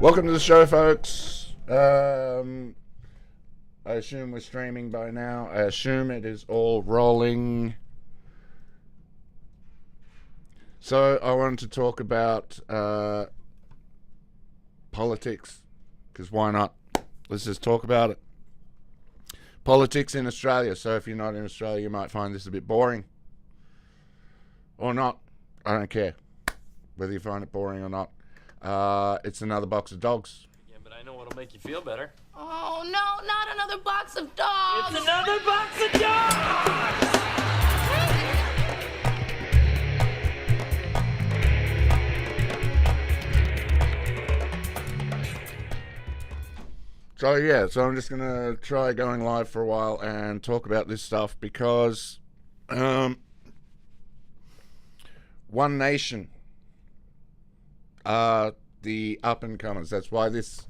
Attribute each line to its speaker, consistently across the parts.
Speaker 1: Welcome to the show, folks. I assume we're streaming by now. I assume it is all rolling. So I wanted to talk about politics, because why not? Let's just talk about it. Politics in Australia. So if you're not in Australia, you might find this a bit boring. Or not. I don't care whether you find it boring or not. It's another box of dogs.
Speaker 2: Yeah, but I know what'll make you feel better.
Speaker 3: Oh, no, not another box of dogs!
Speaker 2: It's another box of dogs!
Speaker 1: So I'm just going to try going live for a while and talk about this stuff because One Nation are the up-and-comers. That's why this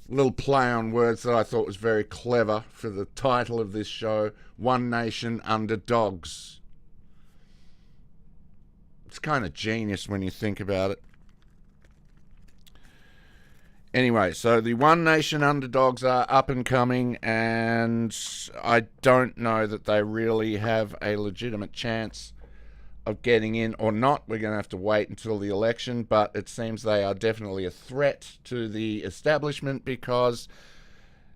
Speaker 1: little play on words that I thought was very clever for the title of this show, One Nation, Underdogs. It's kind of genius when you think about it. Anyway, so the One Nation Underdogs are up and coming, and I don't know that they really have a legitimate chance of getting in or not. We're going to have to wait until the election, but it seems they are definitely a threat to the establishment because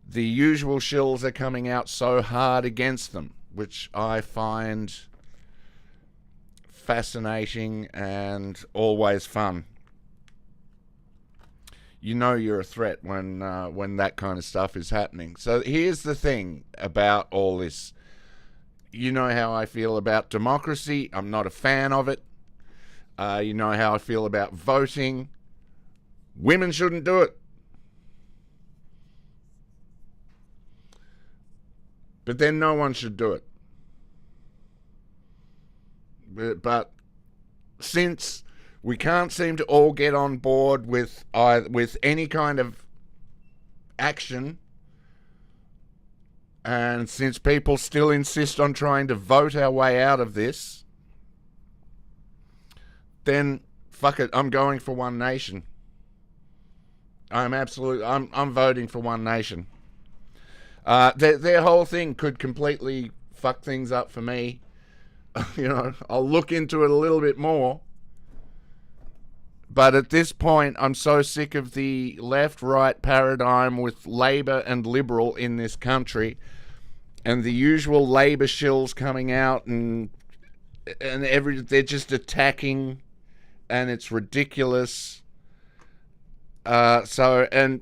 Speaker 1: the usual shills are coming out so hard against them, which I find fascinating and always fun. You know you're a threat when that kind of stuff is happening. So here's the thing about all this. You know how I feel about democracy. I'm not a fan of it. You know how I feel about voting. Women shouldn't do it. But then no one should do it. But since we can't seem to all get on board with any kind of action, and since people still insist on trying to vote our way out of this, then fuck it, I'm going for One Nation. I'm voting for One Nation. Their whole thing could completely fuck things up for me. You know, I'll look into it a little bit more. But at this point, I'm so sick of the left-right paradigm with Labor and Liberal in this country, and the usual Labor shills coming out and they're just attacking, and it's ridiculous. And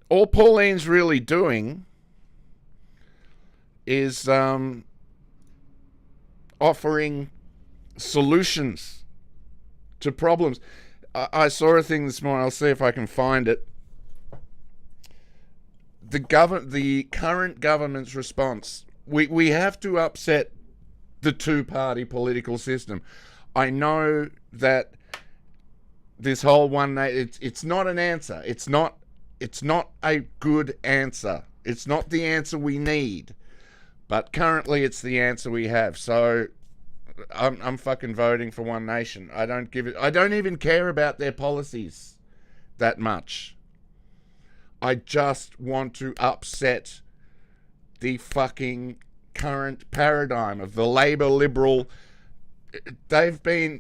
Speaker 1: all Pauline's really doing is offering solutions to problems. I saw a thing this morning. I'll see if I can find it. The current government's response. We have to upset the two-party political system. I know that this whole one nation, it's not an answer. It's not a good answer. It's not the answer we need. But currently, it's the answer we have. So I'm fucking voting for One Nation. I don't even care about their policies that much. I just want to upset the fucking current paradigm of the Labor Liberal. They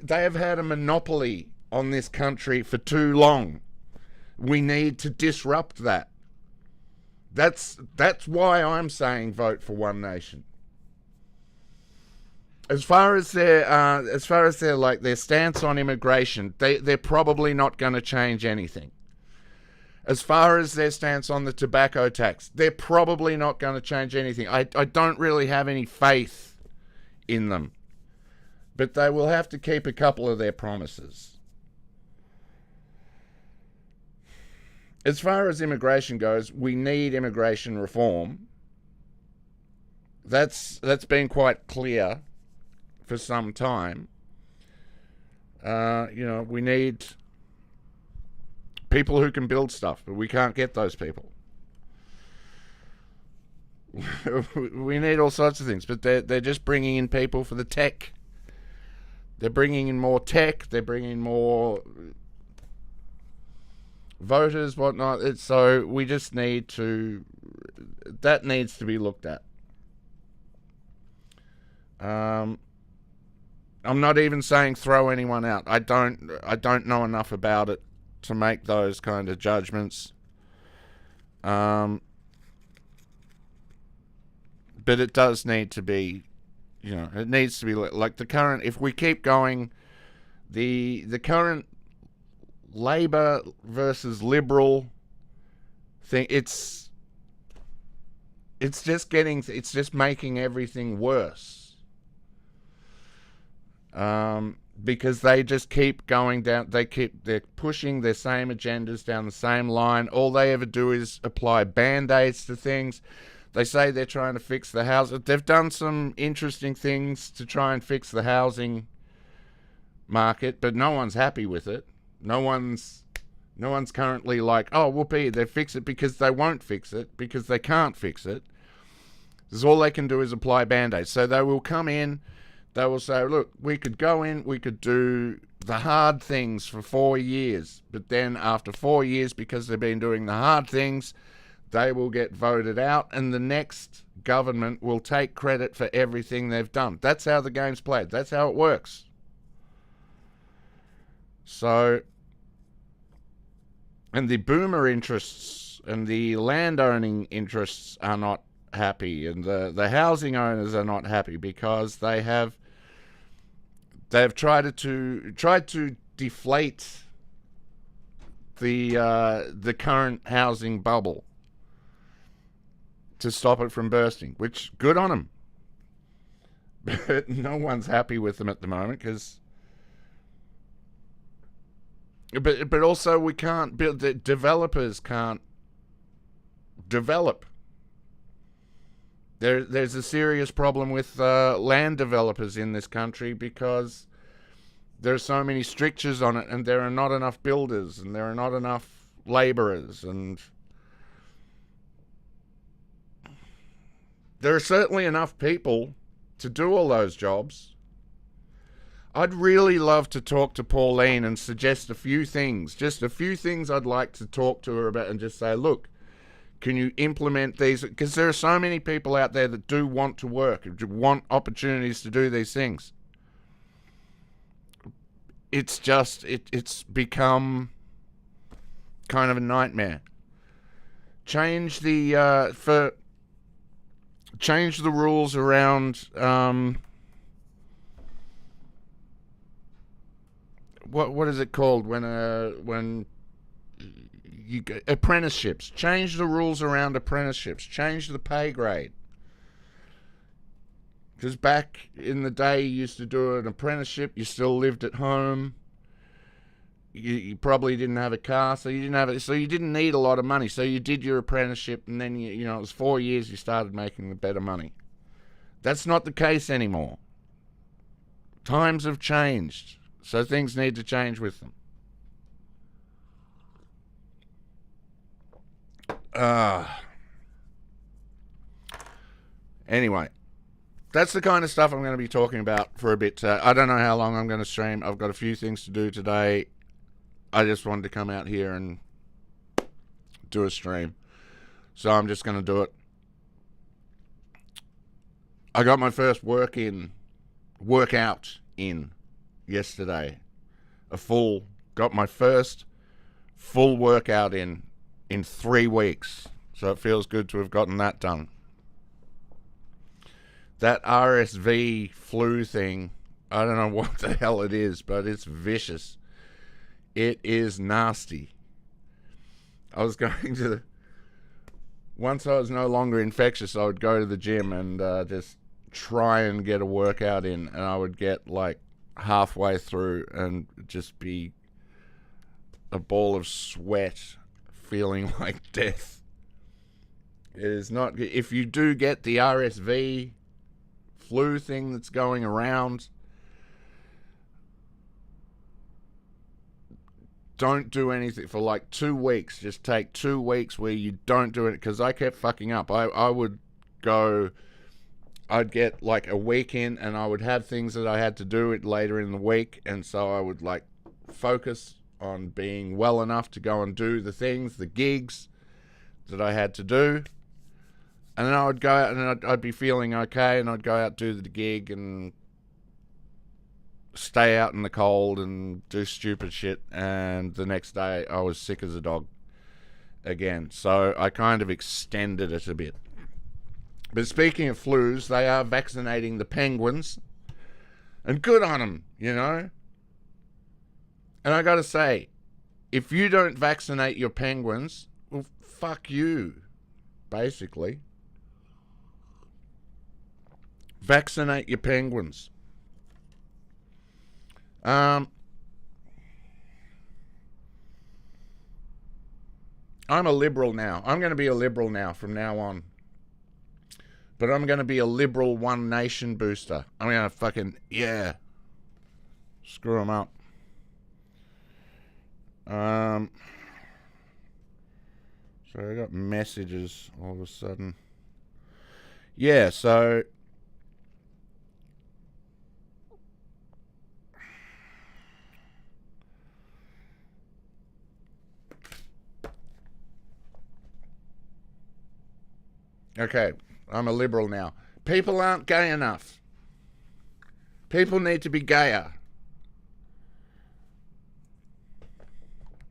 Speaker 1: have had a monopoly on this country for too long. We need to disrupt that. That's why I'm saying vote for One Nation. As far as their their stance on immigration, they're probably not going to change anything. As far as their stance on the tobacco tax, they're probably not going to change anything. I don't really have any faith in them. But they will have to keep a couple of their promises. As far as immigration goes, we need immigration reform. That's been quite clear for some time. We need people who can build stuff, but we can't get those people. We need all sorts of things, but they're just bringing in people for the tech. They're bringing in more tech. They're bringing in more voters, whatnot. So we just need to, that needs to be looked at. I'm not even saying throw anyone out. I don't know enough about it to make those kind of judgments. But it does need to be, it needs to be like the current. If we keep going, the current Labor versus Liberal thing, it's just making everything worse. Because they just keep going down, they're pushing their same agendas down the same line. All they ever do is apply band-aids to things. They say they're trying to fix the house. They've done some interesting things to try and fix the housing market, but no one's happy with it. No one's currently like, oh, whoopee, they fix it, because they won't fix it, because they can't fix it. Because all they can do is apply band-aids. So they will come in, they will say, look, we could go in, we could do the hard things for 4 years, but then after 4 years, because they've been doing the hard things, they will get voted out, and the next government will take credit for everything they've done. That's how the game's played. That's how it works. So, and the boomer interests and the landowning interests are not happy, and the housing owners are not happy, because they've tried to deflate the current housing bubble to stop it from bursting, which, good on them. But no one's happy with them at the moment, because but also we can't build, the developers can't develop. There's a serious problem with land developers in this country, because there are so many strictures on it, and there are not enough builders, and there are not enough labourers, and there are certainly enough people to do all those jobs. I'd really love to talk to Pauline and suggest a few things, just a few things I'd like to talk to her about, and just say, look, can you implement these? Because there are so many people out there that do want to work, want opportunities to do these things. It's just, it's become kind of a nightmare. Change the rules around what is it called when you go, apprenticeships. Change the rules around apprenticeships. Change the pay grade. Because back in the day, you used to do an apprenticeship, you still lived at home. You probably didn't have a car, so you didn't need a lot of money. So you did your apprenticeship, and then it was 4 years you started making the better money. That's not the case anymore. Times have changed, so things need to change with them. Anyway, that's the kind of stuff I'm going to be talking about for a bit. I don't know how long I'm going to stream. I've got a few things to do today. I just wanted to come out here and do a stream, so I'm just going to do it. I got my first workout in yesterday. Got my first full workout in 3 weeks. So it feels good to have gotten that done. That RSV flu thing, I don't know what the hell it is, but it's vicious. It is nasty. I was going to... Once I was no longer infectious, I would go to the gym and just try and get a workout in, and I would get like halfway through and just be a ball of sweat, feeling like death. It is not... If you do get the RSV flu thing that's going around, don't do anything for like 2 weeks. Just take 2 weeks where you don't do it, because I kept fucking up. I would go... I'd get like a week in, and I would have things that I had to do it later in the week, and so I would like focus on being well enough to go and do the things, the gigs that I had to do. And then I would go out and I'd be feeling okay, and I'd go out, do the gig, and stay out in the cold and do stupid shit. And the next day I was sick as a dog again. So I kind of extended it a bit. But speaking of flus, they are vaccinating the penguins. And good on them, you know. And I got to say, if you don't vaccinate your penguins, well, fuck you, basically. Vaccinate your penguins. I'm a liberal now. I'm going to be a liberal now from now on. But I'm going to be a liberal One Nation booster. I'm going to fucking, yeah. Screw them up. So I got messages all of a sudden. Yeah, so okay, I'm a liberal now. People aren't gay enough. People need to be gayer.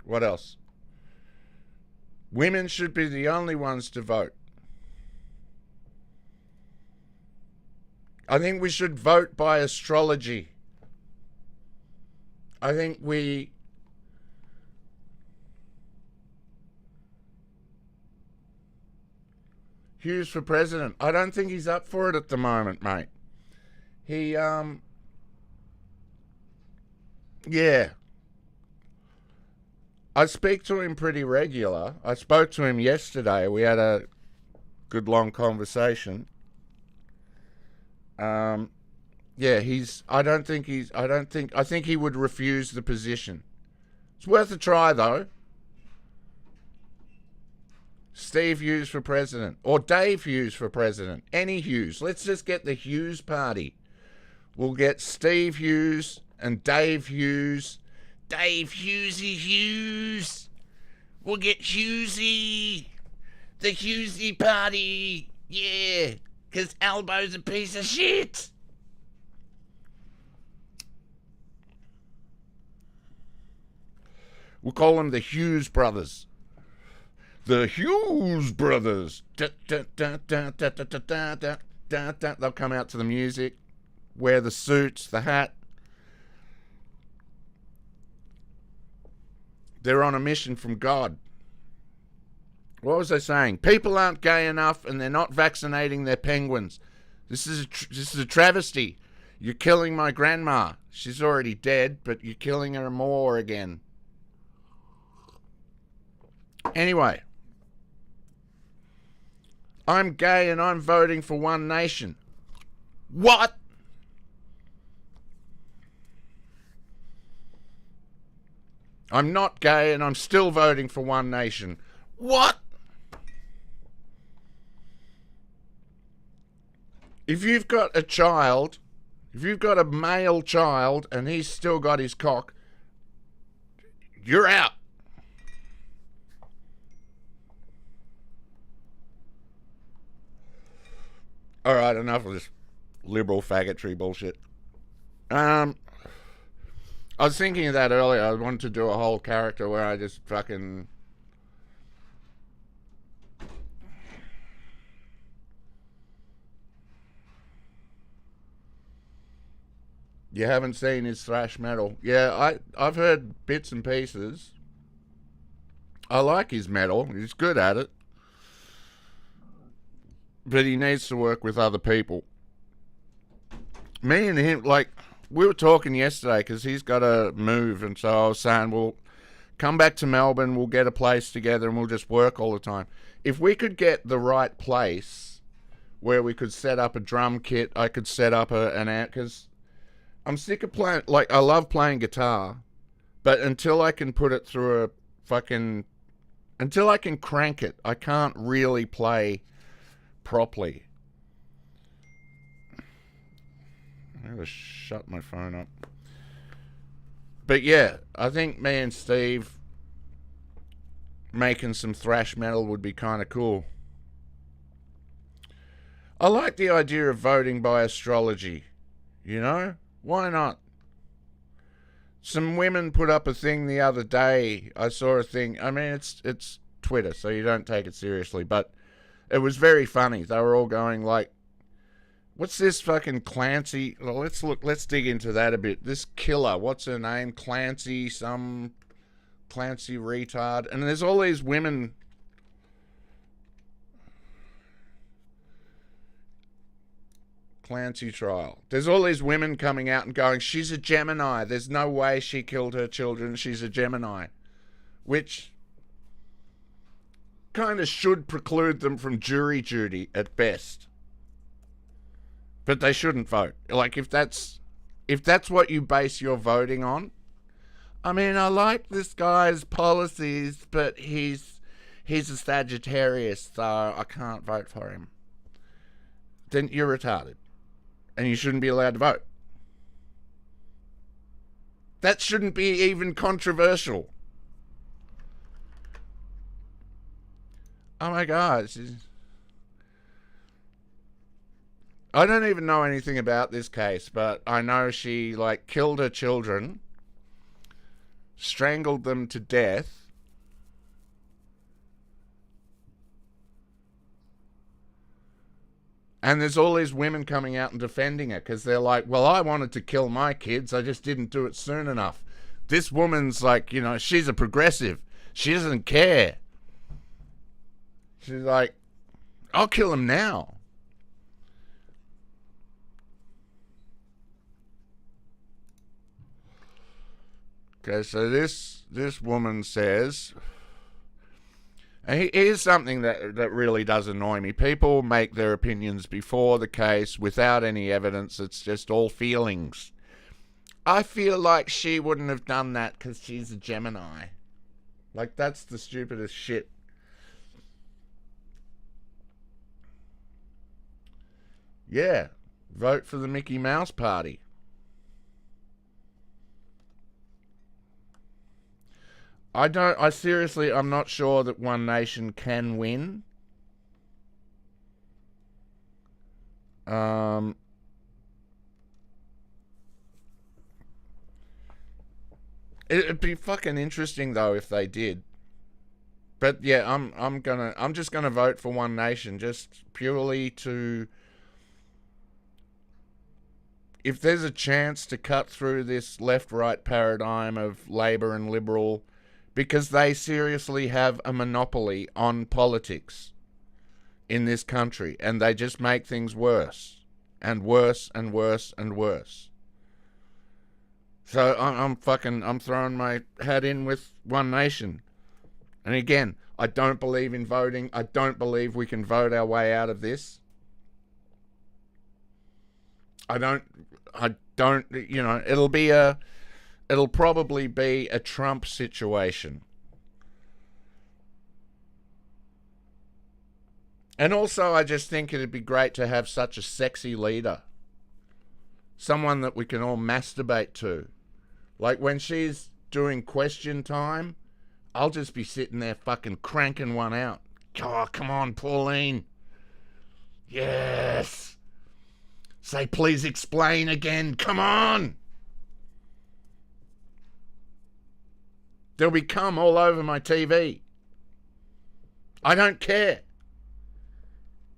Speaker 1: What else? Women should be the only ones to vote. I think we should vote by astrology. I think Hughes for president. I don't think he's up for it at the moment, mate. Yeah. I speak to him pretty regular. I spoke to him yesterday. We had a good long conversation. Yeah, I think he would refuse the position. It's worth a try, though. Steve Hughes for president. Or Dave Hughes for president. Any Hughes. Let's just get the Hughes party. We'll get Steve Hughes and Dave Hughes. Dave Hughesy Hughes. We'll get Hughesy. The Hughesy party. Yeah. Because Albo's a piece of shit. We'll call them the Hughes brothers. The Hughes brothers. They'll come out to the music, wear the suits, the hat. They're on a mission from God. What was I saying? People aren't gay enough, and they're not vaccinating their penguins. This is a travesty. You're killing my grandma. She's already dead, but you're killing her more again. Anyway, I'm gay and I'm voting for One Nation. What? I'm not gay and I'm still voting for One Nation. What? If you've got a child, if you've got a male child and he's still got his cock, you're out. All right, enough of this liberal faggotry bullshit. I was thinking of that earlier. I wanted to do a whole character where I just fucking... You haven't seen his thrash metal? Yeah, I've heard bits and pieces. I like his metal. He's good at it. But he needs to work with other people. Me and him, like, we were talking yesterday because he's got to move. And so I was saying, well, come back to Melbourne. We'll get a place together and we'll just work all the time. If we could get the right place where we could set up a drum kit, I could set up an amp, because I'm sick of playing, like, I love playing guitar, but until I can put it through a fucking, until I can crank it, I can't really play properly. I gotta shut my phone up. But yeah, I think me and Steve making some thrash metal would be kind of cool. I like the idea of voting by astrology. You know? Why not? Some women put up a thing the other day. I saw a thing. I mean, it's Twitter, so you don't take it seriously. But it was very funny. They were all going like, "What's this fucking Clancy?" Well, let's look. Let's dig into that a bit. This killer. What's her name? Clancy. Some Clancy retard. And there's all these women. Clancy trial. There's all these women coming out and going, she's a Gemini. There's no way she killed her children. She's a Gemini. Which kind of should preclude them from jury duty at best. But they shouldn't vote. Like, if that's what you base your voting on. I mean, I like this guy's policies, but he's a Sagittarius, so I can't vote for him. Then you're retarded. And you shouldn't be allowed to vote. That shouldn't be even controversial. Oh my God. I don't even know anything about this case, but I know she, like, killed her children, strangled them to death, and there's all these women coming out and defending her because they're like, well, I wanted to kill my kids. I just didn't do it soon enough. This woman's like, you know, she's a progressive. She doesn't care. She's like, I'll kill them now. Okay, so this woman says... Here's something that really does annoy me. People make their opinions before the case without any evidence. It's just all feelings. I feel like she wouldn't have done that because she's a Gemini. Like, that's the stupidest shit. Yeah, vote for the Mickey Mouse Party. I'm not sure that One Nation can win. It'd be fucking interesting though if they did. But yeah, I'm just gonna vote for One Nation, just purely to, if there's a chance to cut through this left-right paradigm of Labor and Liberal, because they seriously have a monopoly on politics in this country, and they just make things worse and worse and worse and worse. So I'm throwing my hat in with One Nation. And again, I don't believe in voting. I don't believe we can vote our way out of this. I don't, you know, it'll probably be a Trump situation. And also, I just think it'd be great to have such a sexy leader. Someone that we can all masturbate to. Like, when she's doing question time, I'll just be sitting there fucking cranking one out. Oh, come on, Pauline. Yes. Say, please explain again. Come on. There'll be cum all over my TV. I don't care.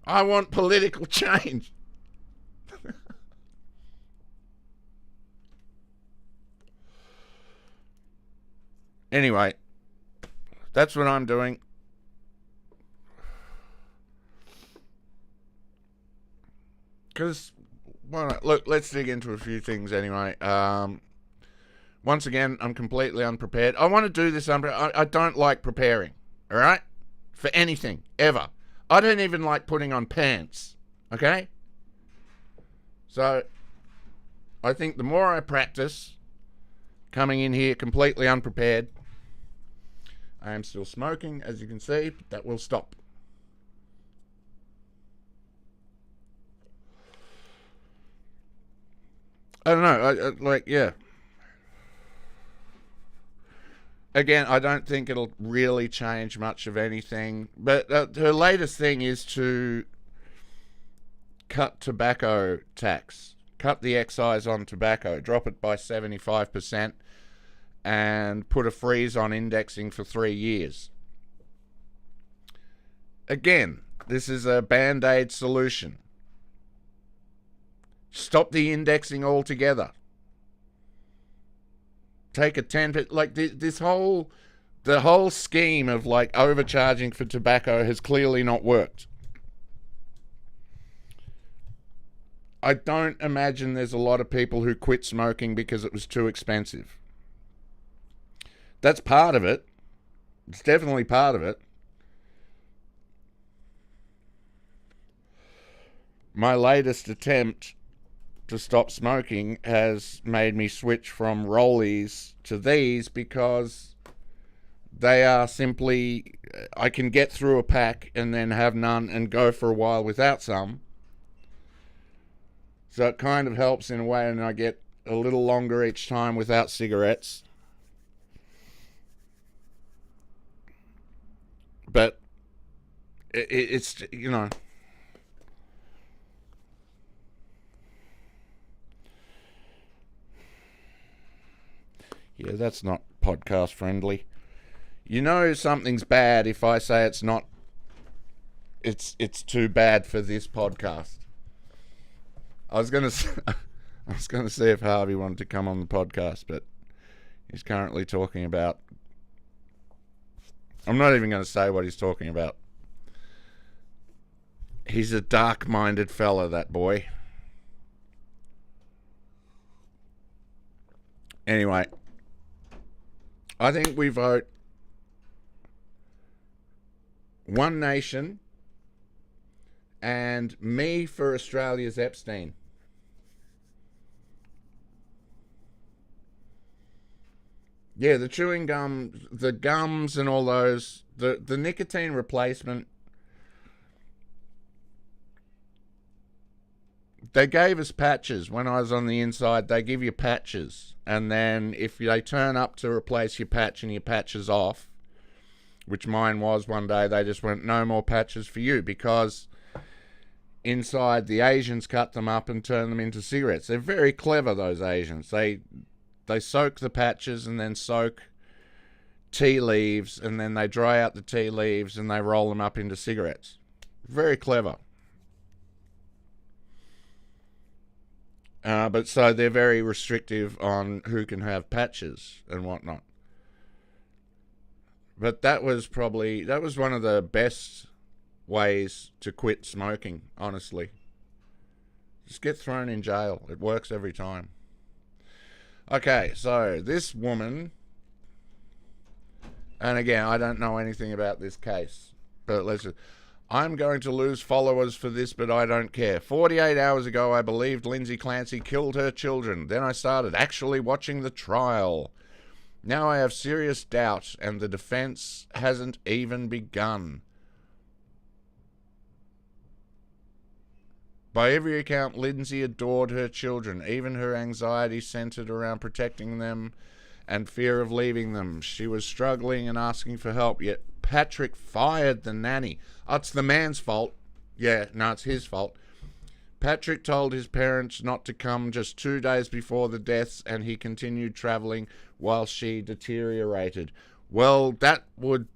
Speaker 1: I want political change. Anyway, that's what I'm doing. Because, well, look, let's dig into a few things anyway. Once again, I'm completely unprepared. I want to do this. I don't like preparing, all right? For anything, ever. I don't even like putting on pants, okay? So, I think the more I practice coming in here completely unprepared, I am still smoking, as you can see, but that will stop. I don't know, yeah. again, I don't think it'll really change much of anything. But her latest thing is to cut tobacco tax, cut the excise on tobacco, drop it by 75%, and put a freeze on indexing for 3 years. Again, this is a band-aid solution. Stop the indexing altogether. Take a 10%, like the whole scheme of like overcharging for tobacco has clearly not worked. I don't imagine there's a lot of people who quit smoking because it was too expensive. That's part of it. It's definitely part of it. My latest attempt to stop smoking has made me switch from rollies to these because they are simply, I can get through a pack and then have none and go for a while without some. So it kind of helps in a way, and I get a little longer each time without cigarettes. But it's, you know, yeah, that's not podcast friendly. You know something's bad if I say it's not. It's too bad for this podcast. I was gonna see if Harvey wanted to come on the podcast, but he's currently talking about. I'm not even going to say what he's talking about. He's a dark-minded fella, that boy. Anyway, I think we vote One Nation and me for Australia's Epstein. Yeah, the chewing gum, the gums and all those, the nicotine replacement. They gave us patches. When I was on the inside, they give you patches. And then if they turn up to replace your patch and your patch is off, which mine was one day, they just went, no more patches for you, because inside the Asians cut them up and turn them into cigarettes. They're very clever, those Asians. They soak the patches and then soak tea leaves, and then they dry out the tea leaves and they roll them up into cigarettes. Very clever. But so they're very restrictive on who can have patches and whatnot. But that was one of the best ways to quit smoking, honestly. Just get thrown in jail. It works every time. Okay, so this woman, and again, I don't know anything about this case, but I'm going to lose followers for this, but I don't care. 48 hours ago, I believed Lindsay Clancy killed her children. Then I started actually watching the trial. Now I have serious doubt, and the defense hasn't even begun. By every account, Lindsay adored her children. Even her anxiety centered around protecting them and fear of leaving them. She was struggling and asking for help, yet Patrick fired the nanny. Oh, it's the man's fault. Yeah, no, it's his fault. Patrick told his parents not to come just 2 days before the deaths, and he continued traveling while she deteriorated. Well, that would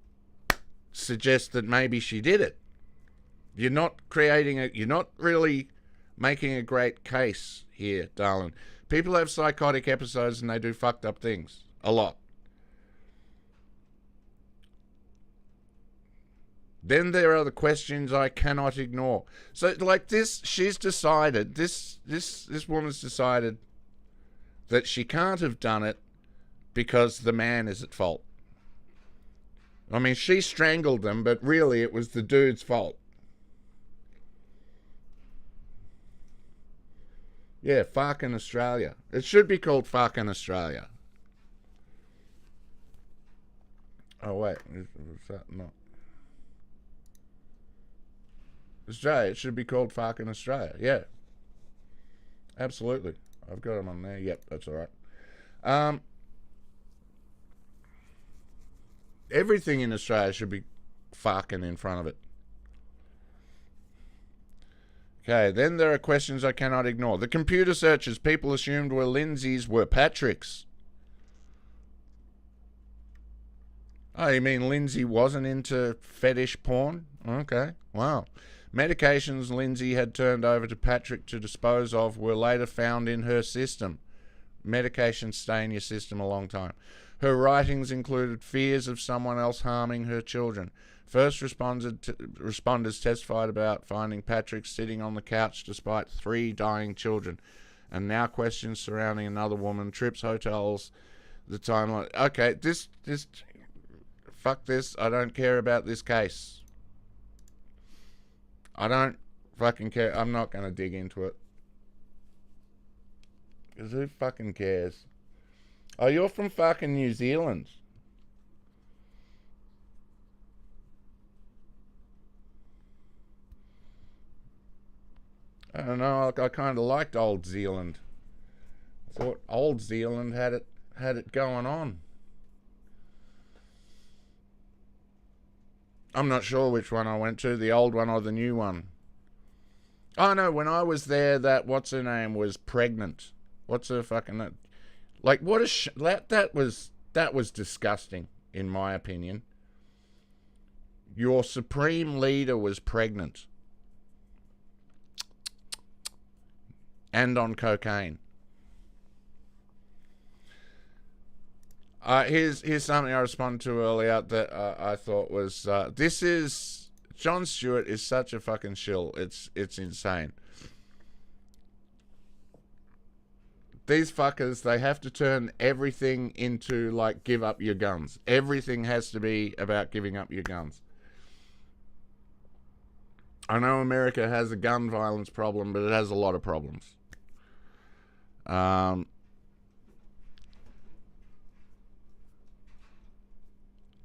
Speaker 1: suggest that maybe she did it. You're not really making a great case here, darling. People have psychotic episodes and they do fucked up things. A lot. Then there are the questions I cannot ignore. So like this, she's decided, this woman's decided that she can't have done it because the man is at fault. I mean, she strangled them, but really it was the dude's fault. Yeah, fucking Australia. It should be called fucking Australia. Oh, wait. Is that not? Australia. It should be called fucking Australia. Yeah. Absolutely. I've got them on there. Yep, that's all right. Everything in Australia should be fucking in front of it. Okay, then there are questions I cannot ignore. The computer searches people assumed were Lindsay's were Patrick's. Oh, you mean Lindsay wasn't into fetish porn? Okay, wow. Medications Lindsay had turned over to Patrick to dispose of were later found in her system. Medications stay in your system a long time. Her writings included fears of someone else harming her children. First responders testified about finding Patrick sitting on the couch despite 3 dying children. And now questions surrounding another woman, trips, hotels, the timeline. Okay, this fuck this. I don't care about this case. I don't fucking care. I'm not going to dig into it. Because who fucking cares? Oh, you're from fucking New Zealand. I don't know. I kind of liked Old Zealand. I thought Old Zealand had it going on. I'm not sure which one I went to, the old one or the new one. Oh no, when I was there, that what's her name was pregnant. What's her fucking like? What a that was disgusting in my opinion. Your supreme leader was pregnant and on cocaine. Here's something I responded to earlier that I thought was this is Jon Stewart is such a fucking shill. It's insane. These fuckers, they have to turn everything into like give up your guns. Everything has to be about giving up your guns. I know America has a gun violence problem, but it has a lot of problems.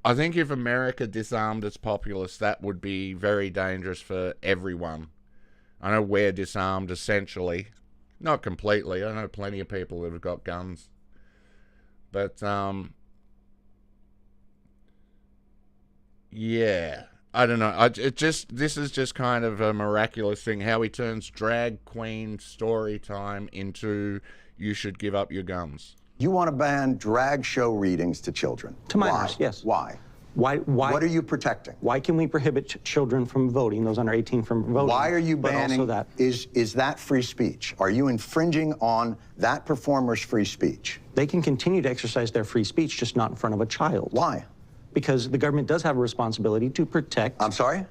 Speaker 1: I think if America disarmed its populace, that would be very dangerous for everyone. I know we're disarmed essentially. Not completely. I know plenty of people that have got guns. But, yeah. I don't know. This is just kind of a miraculous thing, how he turns drag queen story time into you should give up your guns.
Speaker 4: You want to ban drag show readings to children?
Speaker 5: To minors, yes.
Speaker 4: Why?
Speaker 5: Why?
Speaker 4: What are you protecting?
Speaker 5: Why can we prohibit children from voting, those under 18 from voting?
Speaker 4: Why are you banning?
Speaker 5: Also that?
Speaker 4: Is that free speech? Are you infringing on that performer's free speech?
Speaker 5: They can continue to exercise their free speech, just not in front of a child.
Speaker 4: Why?
Speaker 5: Because the government does have a responsibility to protect.
Speaker 4: I'm sorry?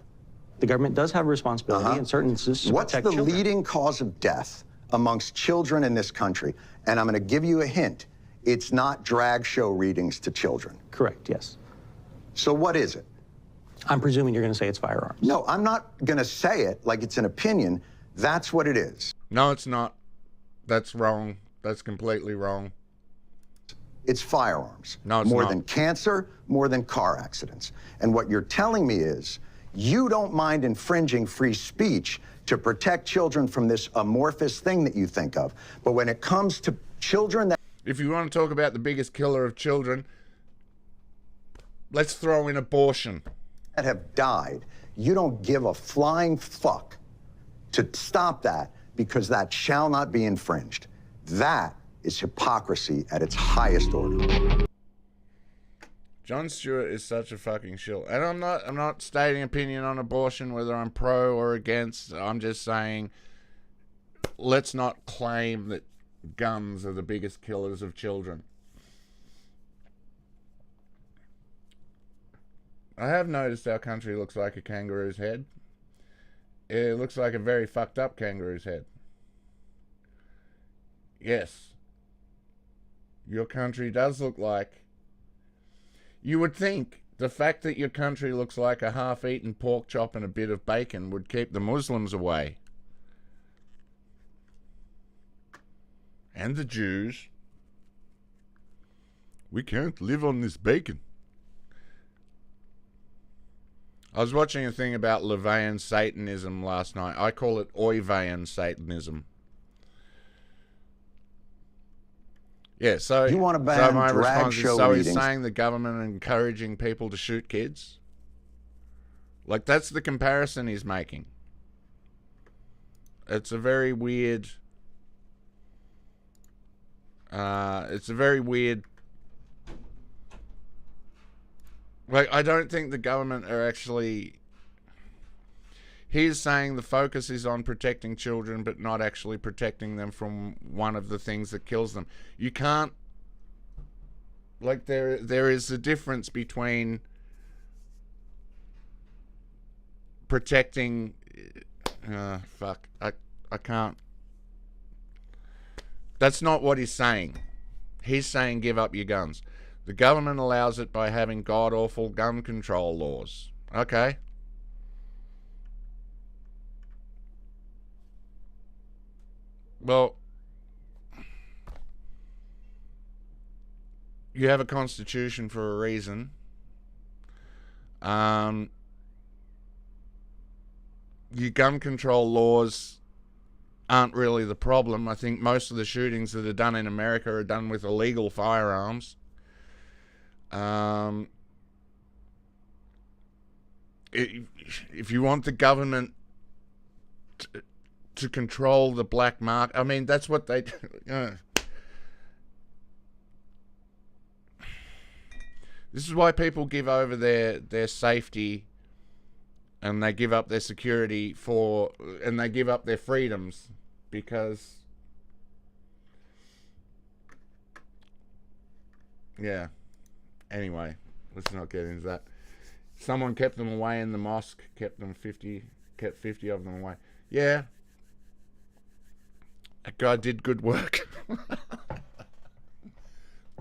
Speaker 5: The government does have a responsibility in certain instances to
Speaker 4: What's
Speaker 5: protect
Speaker 4: the
Speaker 5: children.
Speaker 4: leading cause of death amongst children in this country? And I'm going to give you a hint. It's not drag show readings to children.
Speaker 5: Correct, yes.
Speaker 4: So what is it?
Speaker 5: I'm presuming you're going to say it's firearms.
Speaker 4: No, I'm not going to say it like it's an opinion. That's what it is.
Speaker 1: No, it's not. That's wrong. That's completely wrong.
Speaker 4: It's firearms.
Speaker 1: No, it's
Speaker 4: more
Speaker 1: not.
Speaker 4: than cancer, more than car accidents. And what you're telling me is you don't mind infringing free speech to protect children from this amorphous thing that you think of. But when it comes to children that...
Speaker 1: If you want to talk about the biggest killer of children, let's throw in abortion.
Speaker 4: that have died, you don't give a flying fuck to stop that because that shall not be infringed. That is hypocrisy at its highest order.
Speaker 1: Jon Stewart is such a fucking shill. And I'm not stating opinion on abortion, whether I'm pro or against. I'm just saying, let's not claim that guns are the biggest killers of children. I have noticed our country looks like a kangaroo's head. It looks like a very fucked up kangaroo's head. Yes. Your country does look like... You would think the fact that your country looks like a half-eaten pork chop and a bit of bacon would keep the Muslims away. And the Jews. We can't live on this bacon. I was watching a thing about Levian Satanism last night. I call it Oivayan Satanism. Yeah, so
Speaker 4: You want to ban
Speaker 1: so my
Speaker 4: drag
Speaker 1: response
Speaker 4: show
Speaker 1: is, so he's
Speaker 4: readings.
Speaker 1: saying the government are encouraging people to shoot kids? Like, that's the comparison he's making. It's a very weird... it's a very weird... Like, I don't think the government are actually... He's saying the focus is on protecting children, but not actually protecting them from one of the things that kills them. You can't... Like, there is a difference between protecting... fuck. I can't... That's not what he's saying. He's saying give up your guns. The government allows it by having god-awful gun control laws. Okay. Well, you have a constitution for a reason. Your gun control laws aren't really the problem. I think most of the shootings that are done in America are done with illegal firearms. If you want the government to control the black market, I mean, that's what they... This is why people give over their safety, and they give up their security and they give up their freedoms, because... Yeah. Anyway, let's not get into that. Someone kept them away in the mosque, kept 50 of them away. Yeah. That guy did good work.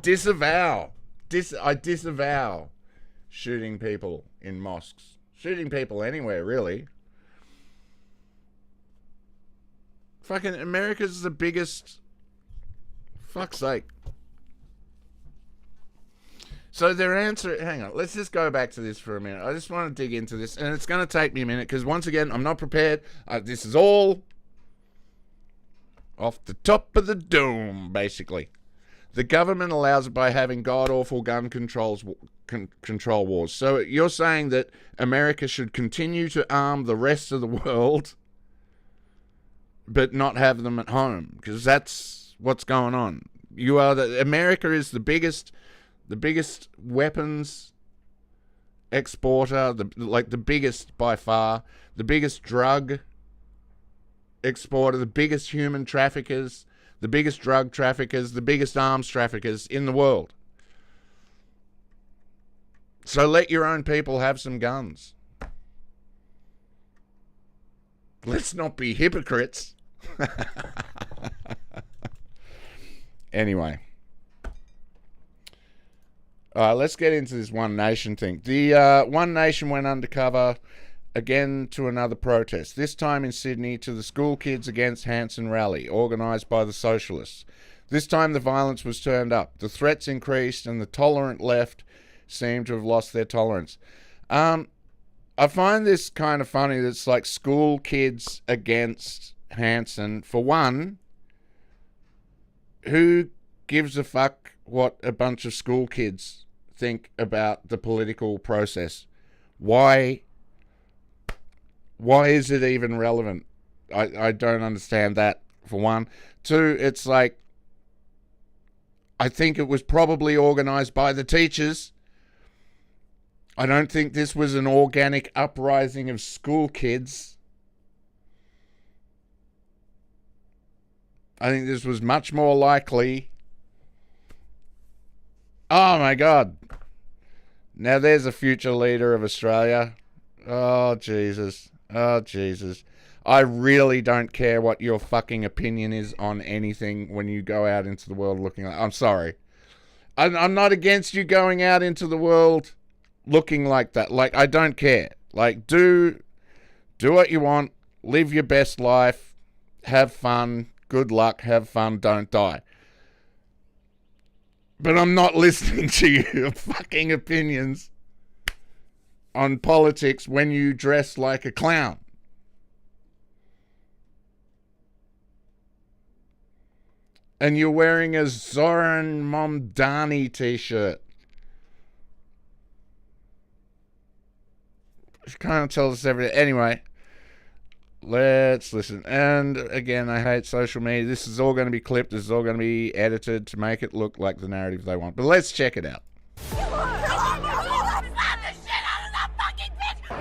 Speaker 1: I disavow shooting people in mosques. Shooting people anywhere, really. Fucking America's the biggest... Fuck's sake. So their answer... Hang on, let's just go back to this for a minute. I just want to dig into this, and it's going to take me a minute, because once again, I'm not prepared. This is all off the top of the dome, basically. The government allows it by having god-awful gun control wars. So you're saying that America should continue to arm the rest of the world, but not have them at home, because that's what's going on. America is the biggest weapons exporter, the biggest by far, the biggest drug exporter, the biggest human traffickers, the biggest drug traffickers, the biggest arms traffickers in the world. So let your own people have some guns. Let's not be hypocrites. Anyway. Let's get into this One Nation thing. The One Nation went undercover again to another protest, this time in Sydney, to the School Kids Against Hanson rally, organised by the Socialists. This time the violence was turned up. The threats increased, and the tolerant left seemed to have lost their tolerance. I find this kind of funny. That's like School Kids Against Hanson. For one, who gives a fuck what a bunch of school kids think about the political process? Why is it even relevant? I don't understand that, for one. Two, it's like, I think it was probably organised by the teachers. I don't think this was an organic uprising of school kids. I think this was much more likely... Oh my God. Now there's a future leader of Australia. Oh Jesus. Oh Jesus. I really don't care what your fucking opinion is on anything when you go out into the world looking like... I'm sorry. I'm not against you going out into the world looking like that. Like, I don't care. Like, do what you want. Live your best life. Have fun. Good luck. Have fun. Don't die. But I'm not listening to your fucking opinions on politics when you dress like a clown. And you're wearing a Zoran Momdani t-shirt. She kind of tells us everything. Anyway, let's listen. And again, I hate social media. This is all going to be clipped. This is all going to be edited to make it look like the narrative they want. But let's check it out.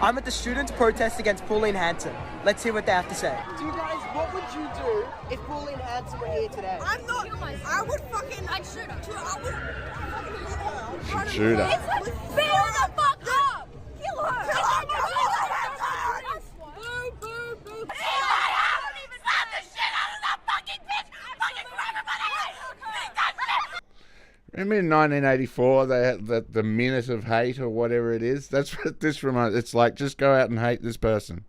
Speaker 6: I'm at the students' protest against Pauline Hanson. Let's hear what they have to say.
Speaker 7: Do you guys, what would you do if Pauline Hanson were here today?
Speaker 8: I'm not. I would fucking. I'd shoot her. I would fucking hit her.
Speaker 1: Shoot her.
Speaker 8: Fill the fuck up. Kill her. Kill her. Boo, boo, boo. I don't even slap the shit out of that fucking bitch. Fucking for everybody.
Speaker 1: Remember in 1984, they had the minute of hate or whatever it is? That's what this reminds. It's like, just go out and hate this person.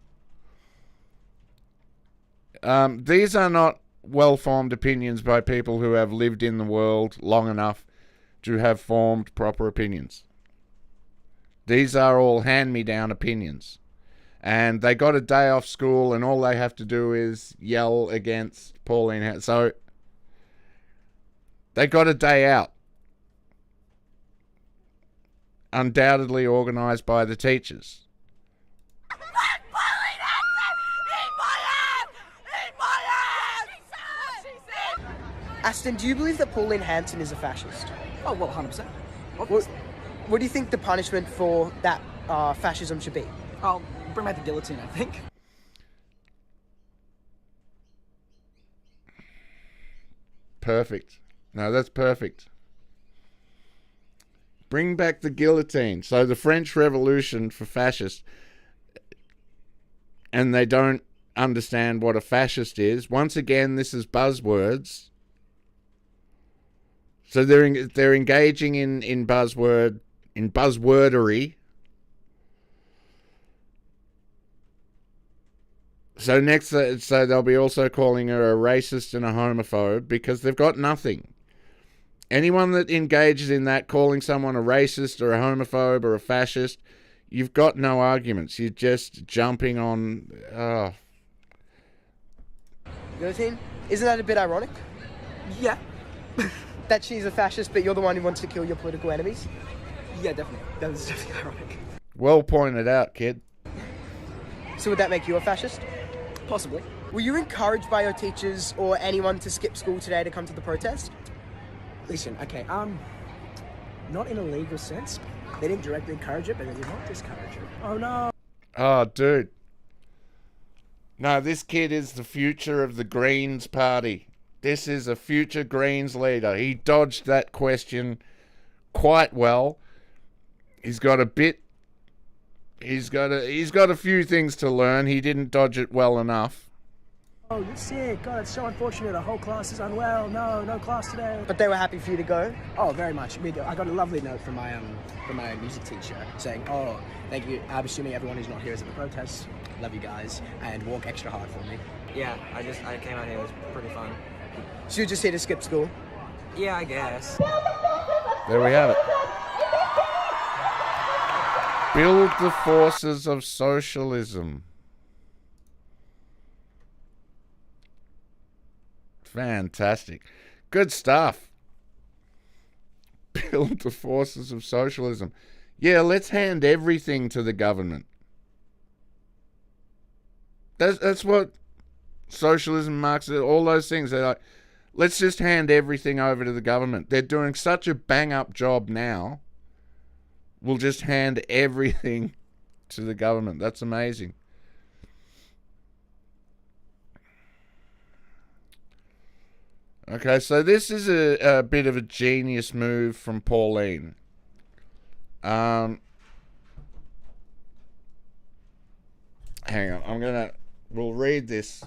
Speaker 1: These are not well-formed opinions by people who have lived in the world long enough to have formed proper opinions. These are all hand-me-down opinions. And they got a day off school and all they have to do is yell against Pauline Hanson. So they got a day out. Undoubtedly organised by the teachers.
Speaker 6: Aston, do you believe that Pauline Hanson is a fascist?
Speaker 7: Oh, well, 100%.
Speaker 6: What do you think the punishment for that fascism should be?
Speaker 7: I'll bring back the guillotine, I think.
Speaker 1: Perfect. No, that's perfect. Bring back the guillotine. So the French Revolution for fascists, and they don't understand what a fascist is. Once again, this is buzzwords. So they're engaging in buzzwordery. So they'll be also calling her a racist and a homophobe because they've got nothing. Anyone that engages in that, calling someone a racist or a homophobe or a fascist, you've got no arguments. You're just jumping on.
Speaker 6: Guillotine? Isn't that a bit ironic?
Speaker 7: Yeah.
Speaker 6: That she's a fascist, but you're the one who wants to kill your political enemies?
Speaker 7: Yeah, definitely. That was definitely ironic.
Speaker 1: Well pointed out, kid.
Speaker 6: So would that make you a fascist?
Speaker 7: Possibly.
Speaker 6: Were you encouraged by your teachers or anyone to skip school today to come to the protest?
Speaker 9: Listen, okay, not in a legal sense. They didn't directly encourage it, but they did not discourage it. Oh no.
Speaker 1: Oh, dude. No, this kid is the future of the Greens party. This is a future Greens leader. He dodged that question quite well. He's got a few things to learn. He didn't dodge it well enough.
Speaker 9: Oh, you're sick. God, it's so unfortunate. A whole class is unwell. No class today.
Speaker 6: But they were happy for you to go?
Speaker 9: Oh, very much. I got a lovely note from my music teacher saying, "Oh, thank you. I'm assuming everyone who's not here is at the protest. Love you guys, and work extra hard for me."
Speaker 10: Yeah, I came out here. It was pretty fun.
Speaker 6: So you're just here to skip school?
Speaker 10: Yeah, I guess.
Speaker 1: There we have it. Build the forces of socialism. Fantastic. Good stuff. Build the forces of socialism. Yeah, let's hand everything to the government. That's what socialism, Marxism, all those things. They're like, let's just hand everything over to the government. They're doing such a bang-up job now. We'll just hand everything to the government. That's amazing. Okay, so this is a bit of a genius move from Pauline. Hang on, we'll read this.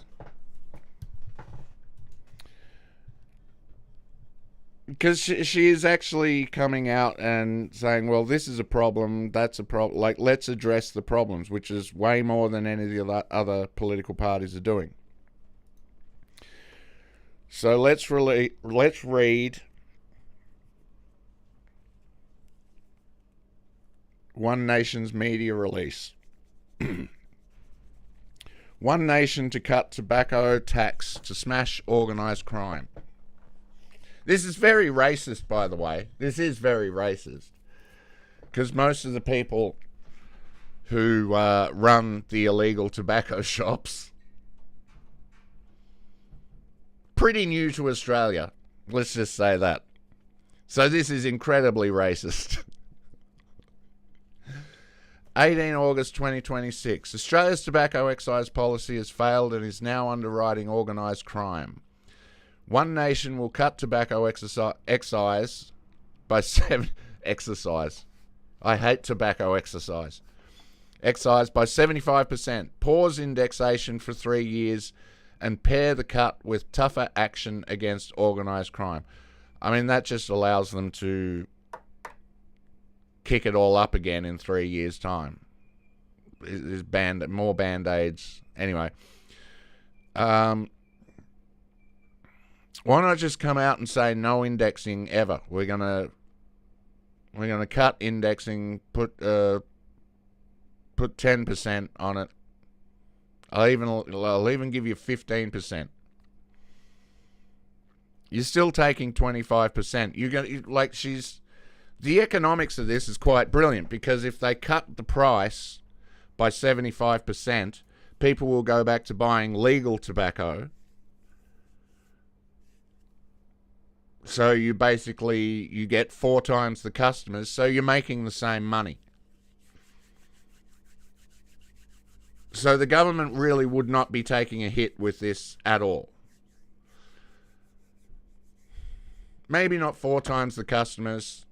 Speaker 1: Because she is actually coming out and saying, well, this is a problem, that's a problem. Like, let's address the problems, which is way more than any of the other political parties are doing. So let's read One Nation's media release. One Nation to cut tobacco tax to smash organised crime. This is very racist, by the way. This is very racist. Because most of the people who run the illegal tobacco shops, pretty new to Australia. Let's just say that. So this is incredibly racist. 18 August 2026. Australia's tobacco excise policy has failed and is now underwriting organised crime. One Nation will cut tobacco excise by exercise. I hate tobacco exercise. Excise by 75%. Pause indexation for 3 years and pair the cut with tougher action against organised crime. I mean, that just allows them to kick it all up again in 3 years' time. There's more band-aids. Anyway. Why not just come out and say no indexing ever? We're gonna cut indexing, put 10% on it. I'll even give you 15%. You're still taking 25%. You're gonna the economics of this is quite brilliant, because if they cut the price by 75%, people will go back to buying legal tobacco. So you get 4 times the customers, so you're making the same money. So the government really would not be taking a hit with this at all. Maybe not 4 times the customers.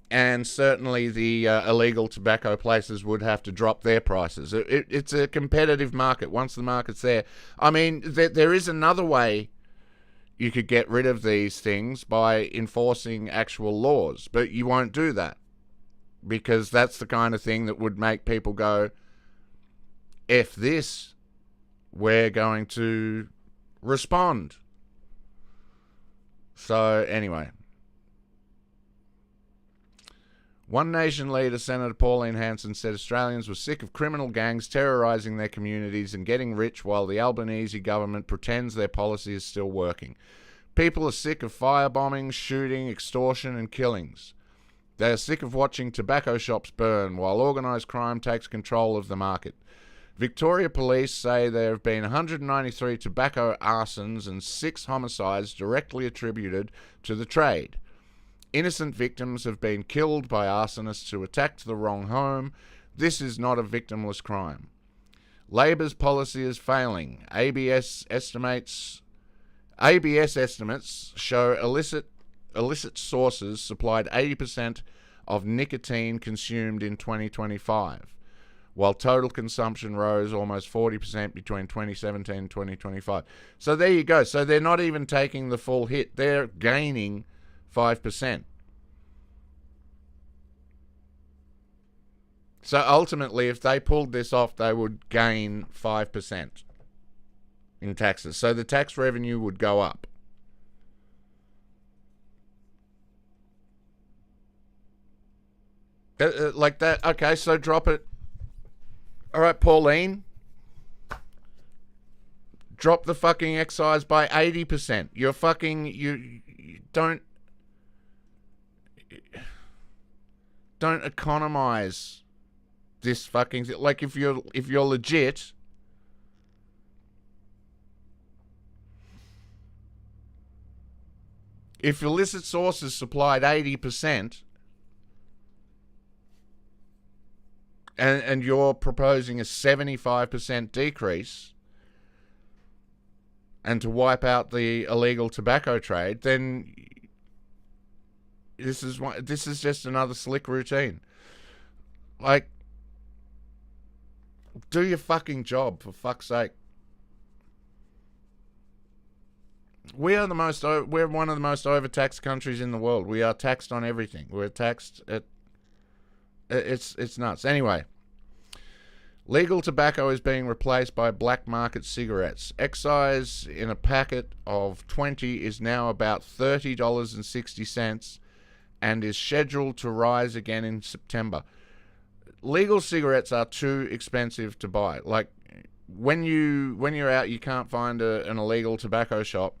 Speaker 1: And certainly the illegal tobacco places would have to drop their prices. It's a competitive market once the market's there. I mean, there is another way you could get rid of these things, by enforcing actual laws. But you won't do that, because that's the kind of thing that would make people go, F this, we're going to respond. So anyway. One Nation leader, Senator Pauline Hanson, said Australians were sick of criminal gangs terrorising their communities and getting rich while the Albanese government pretends their policy is still working. People are sick of firebombing, shooting, extortion and killings. They are sick of watching tobacco shops burn while organised crime takes control of the market. Victoria Police say there have been 193 tobacco arsons and 6 homicides directly attributed to the trade. Innocent victims have been killed by arsonists who attacked the wrong home. This is not a victimless crime. Labor's policy is failing. ABS estimates show illicit sources supplied 80% of nicotine consumed in 2025, while total consumption rose almost 40% between 2017 and 2025. So there you go. So they're not even taking the full hit. They're gaining 5%. So ultimately, if they pulled this off, they would gain 5% in taxes. So the tax revenue would go up. Like that. Okay, so drop it. All right, Pauline. Drop the fucking excise by 80%. You're fucking... You don't economize this fucking thing. Like, if you're legit, if illicit sources supplied 80% and you're proposing a 75% decrease and to wipe out the illegal tobacco trade, then this is just another slick routine. Like, do your fucking job, for fuck's sake. We're one of the most overtaxed countries in the world. We are taxed on everything. We're taxed at... It's nuts. Anyway, legal tobacco is being replaced by black market cigarettes. Excise in a packet of 20 is now about $30.60 and is scheduled to rise again in September. Legal cigarettes are too expensive to buy. Like, when you're out, you can't find an illegal tobacco shop.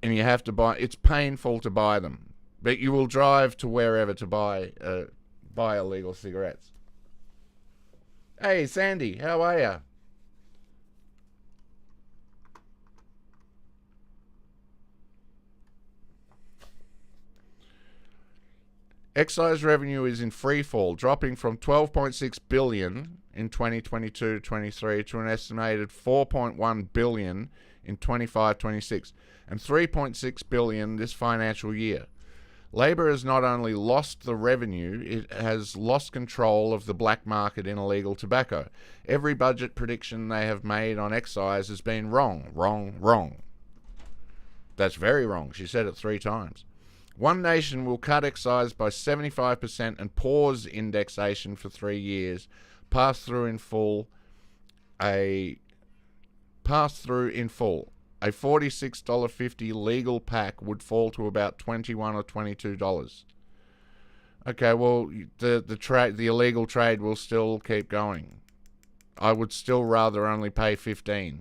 Speaker 1: and you have to buy. It's painful to buy them, but you will drive to wherever to buy illegal cigarettes. Hey, Sandy, how are ya? Excise revenue is in free fall, dropping from 12.6 billion in 2022-23 to an estimated 4.1 billion in 25-26 and 3.6 billion this financial year. Labor has not only lost the revenue, it has lost control of the black market in illegal tobacco. Every budget prediction they have made on excise has been wrong, wrong, wrong. That's very wrong. She said it 3 times. One Nation will cut excise by 75% and pause indexation for 3 years. Pass through in full. A $46.50 legal pack would fall to about $21 or $22. Okay, well, the illegal trade will still keep going. I would still rather only pay $15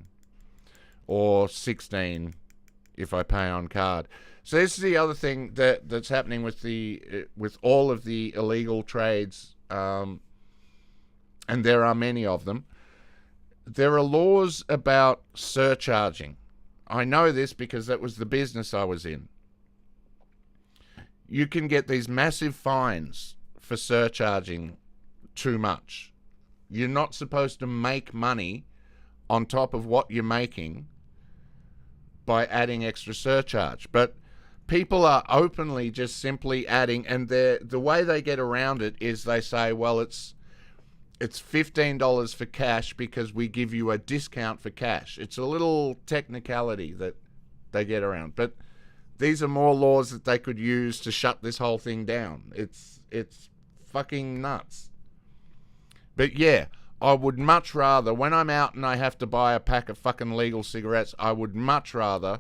Speaker 1: or $16 if I pay on card. So this is the other thing that's happening with all of the illegal trades, and there are many of them. There are laws about surcharging. I know this because that was the business I was in. You can get these massive fines for surcharging too much. You're not supposed to make money on top of what you're making by adding extra surcharge. But people are openly just simply adding, and the way they get around it is they say, well, it's $15 for cash because we give you a discount for cash. It's a little technicality that they get around. But these are more laws that they could use to shut this whole thing down. It's fucking nuts. But yeah, I would much rather, when I'm out and I have to buy a pack of fucking legal cigarettes, I would much rather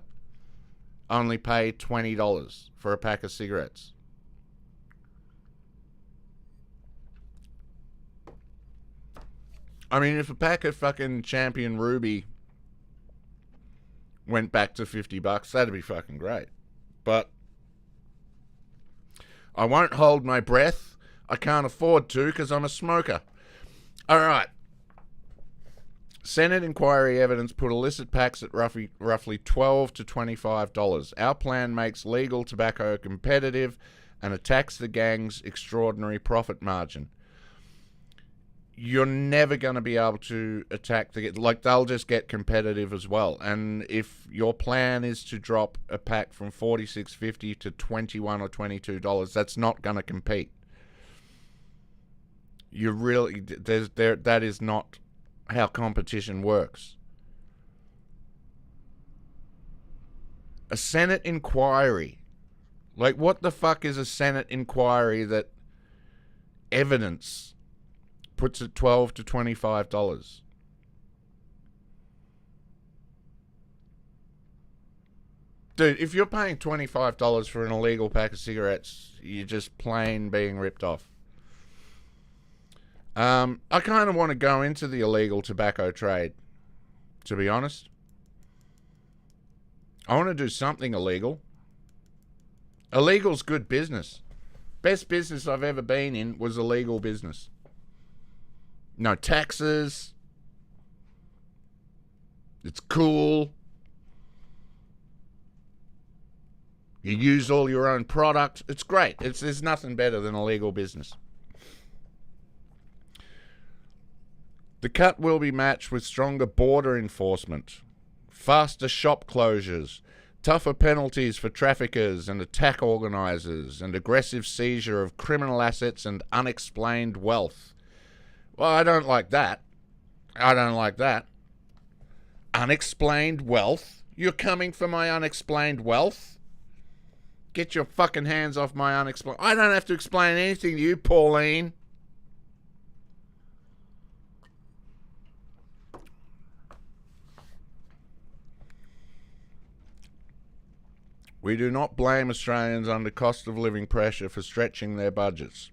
Speaker 1: only pay $20 for a pack of cigarettes. I mean, if a pack of fucking Champion Ruby went back to $50, that'd be fucking great. But I won't hold my breath. I can't afford to because I'm a smoker. All right. Senate inquiry evidence put illicit packs at roughly $12 to $25. Our plan makes legal tobacco competitive and attacks the gang's extraordinary profit margin. You're never going to be able to attack they'll just get competitive as well. And if your plan is to drop a pack from $46.50 to $21 or $22, that's not going to compete. That is not how competition works. A Senate inquiry. Like, what the fuck is a Senate inquiry that evidence puts at $12 to $25? Dude, if you're paying $25 for an illegal pack of cigarettes, you're just plain being ripped off. I kind of want to go into the illegal tobacco trade, to be honest. I want to do something illegal. Illegal's good business. Best business I've ever been in was illegal business. No taxes. It's cool. You use all your own product. It's great. There's nothing better than illegal business. The cut will be matched with stronger border enforcement, faster shop closures, tougher penalties for traffickers and attack organisers, and aggressive seizure of criminal assets and unexplained wealth. Well, I don't like that. Unexplained wealth? You're coming for my unexplained wealth? Get your fucking hands off my unexplained... I don't have to explain anything to you, Pauline. We do not blame Australians under cost of living pressure for stretching their budgets.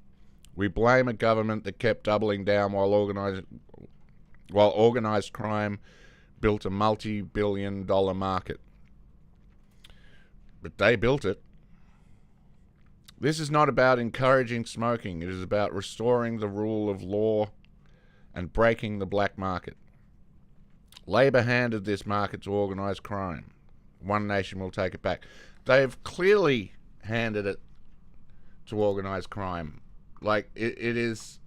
Speaker 1: We blame a government that kept doubling down while organised crime built a multi-billion-dollar market. but they built it. This is not about encouraging smoking. It is about restoring the rule of law and breaking the black market. Labor handed this market to organised crime. One Nation will take it back. They've clearly handed it to organised crime. Like, it is...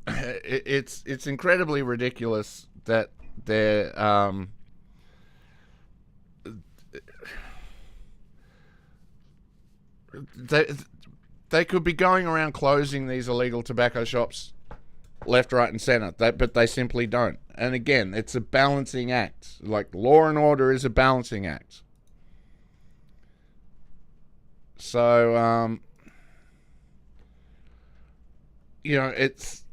Speaker 1: It's incredibly ridiculous that they're... They could be going around closing these illegal tobacco shops left, right, and centre, but they simply don't. And again, it's a balancing act. Like, law and order is a balancing act. So, you know, it's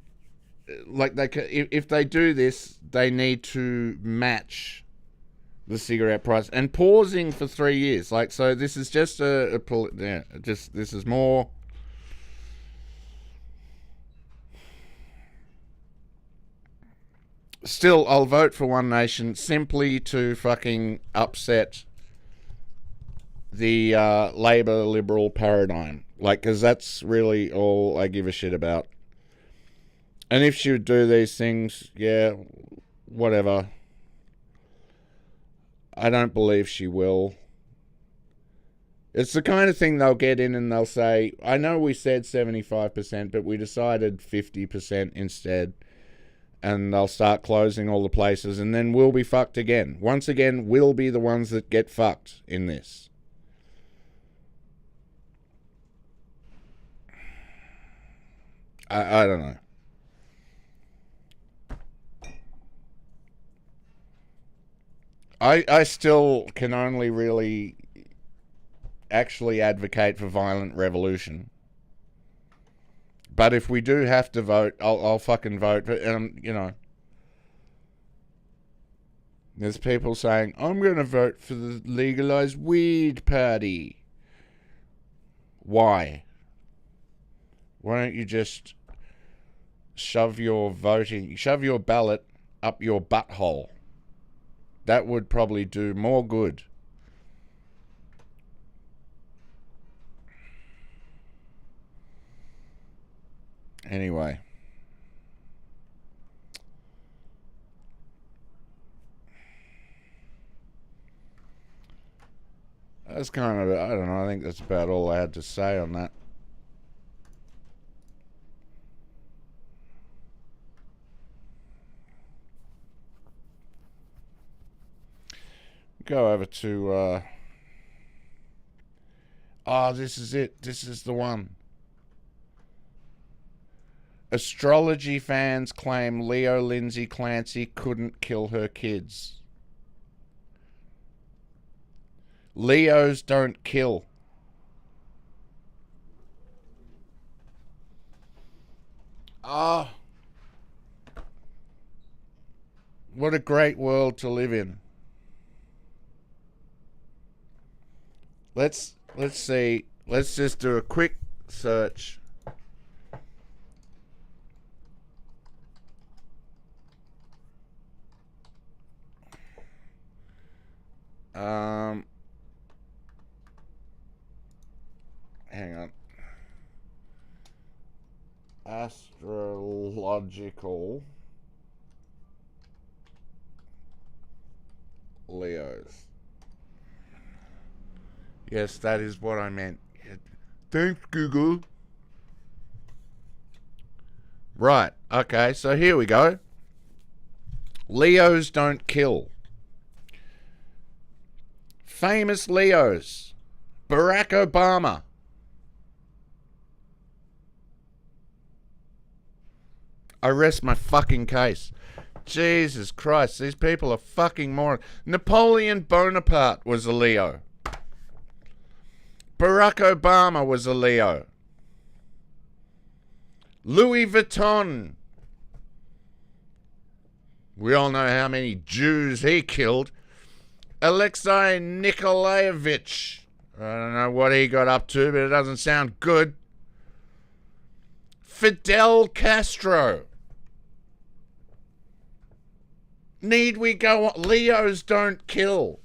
Speaker 1: like if they do this, they need to match the cigarette price, and pausing for 3 years. Like, so this is just this is more. Still, I'll vote for One Nation simply to fucking upset the Labor Liberal paradigm. Like, because that's really all I give a shit about. And if she would do these things, yeah, whatever. I don't believe she will. It's the kind of thing they'll get in and they'll say, I know we said 75%, but we decided 50% instead. And they'll start closing all the places, and then we'll be fucked again. Once again, we'll be the ones that get fucked in this. I don't know. I still can only really actually advocate for violent revolution. But if we do have to vote, I'll fucking vote. But, you know, there's people saying, I'm going to vote for the legalized weed party. Why? Why don't you just shove your ballot up your butthole? That would probably do more good. Anyway. That's kind of, I don't know, I think that's about all I had to say on that. Go over to, this is it. This is the one. Astrology fans claim Leo Lindsay Clancy couldn't kill her kids. Leos don't kill. What a great world to live in. Let's see. Let's just do a quick search. Hang on. Astrological Leos. Yes, that is what I meant. Thanks, Google. Right. Okay, so here we go. Leos don't kill. Famous Leos. Barack Obama. I rest my fucking case. Jesus Christ, these people are fucking morons. Napoleon Bonaparte was a Leo. Barack Obama was a Leo. Louis Vuitton. We all know how many Jews he killed. Alexei Nikolaevich. I don't know what he got up to, but it doesn't sound good. Fidel Castro. Need we go on? Leos don't kill.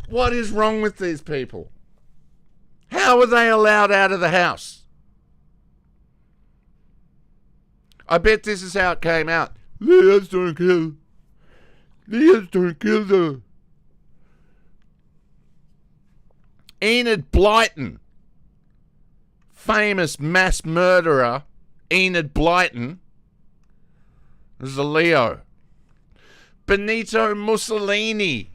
Speaker 1: What is wrong with these people? How are they allowed out of the house? I bet this is how it came out. Leos don't kill. Leos don't kill though. Enid Blyton, famous mass murderer Enid Blyton, is a Leo. Benito Mussolini,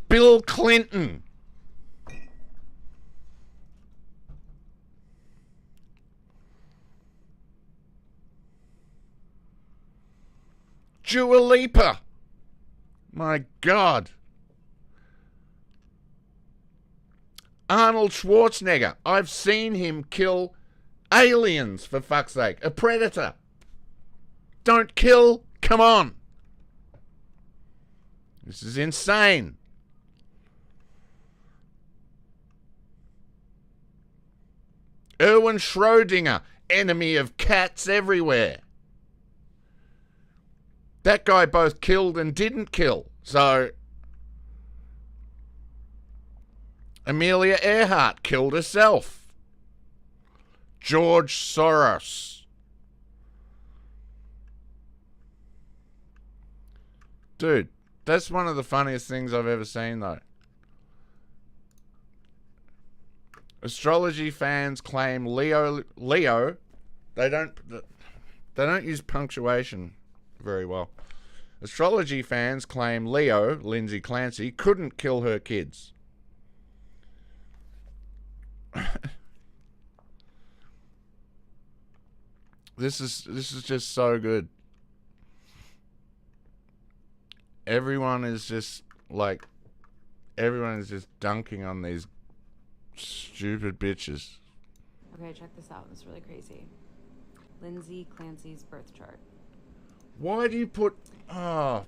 Speaker 1: Bill Clinton, Dua Lipa. My God. Arnold Schwarzenegger. I've seen him kill aliens, for fuck's sake. A predator. Don't kill. Come on. This is insane. Erwin Schrödinger. Enemy of cats everywhere. That guy both killed and didn't kill. So, Amelia Earhart killed herself. George Soros. Dude, that's one of the funniest things I've ever seen, though. Astrology fans claim Leo, they don't use punctuation very well. Astrology fans claim Leo, Lindsay Clancy, couldn't kill her kids. This is just so good. Everyone is just dunking on these stupid bitches.
Speaker 11: Okay, check this out. It's really crazy. Lindsay Clancy's birth chart.
Speaker 1: Why do you put... Oh.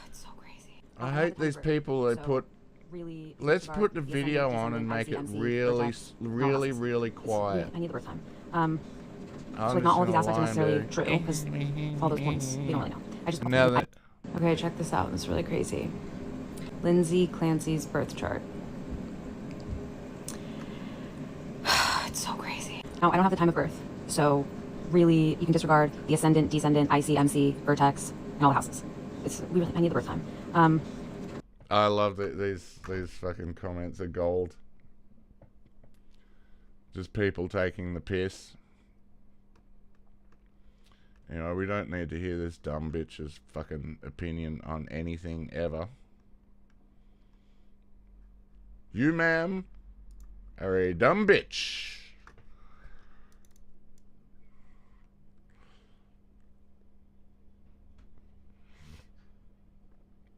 Speaker 11: It's so crazy.
Speaker 1: I hate these people that put...
Speaker 11: Really,
Speaker 1: let's put the video on and make it really quiet.
Speaker 11: I need the birth time. So not all of these aspects are necessarily true, because all those points, we don't really know. I just... Okay, check this out. It's really crazy. Lindsay Clancy's birth chart. It's so crazy. Now, I don't have the time of birth, so really, you can disregard the ascendant, descendant, IC, MC, vertex, and all the houses. I need the birth time.
Speaker 1: I love these fucking comments are gold. Just people taking the piss. You know, we don't need to hear this dumb bitch's fucking opinion on anything ever. You, ma'am, are a dumb bitch.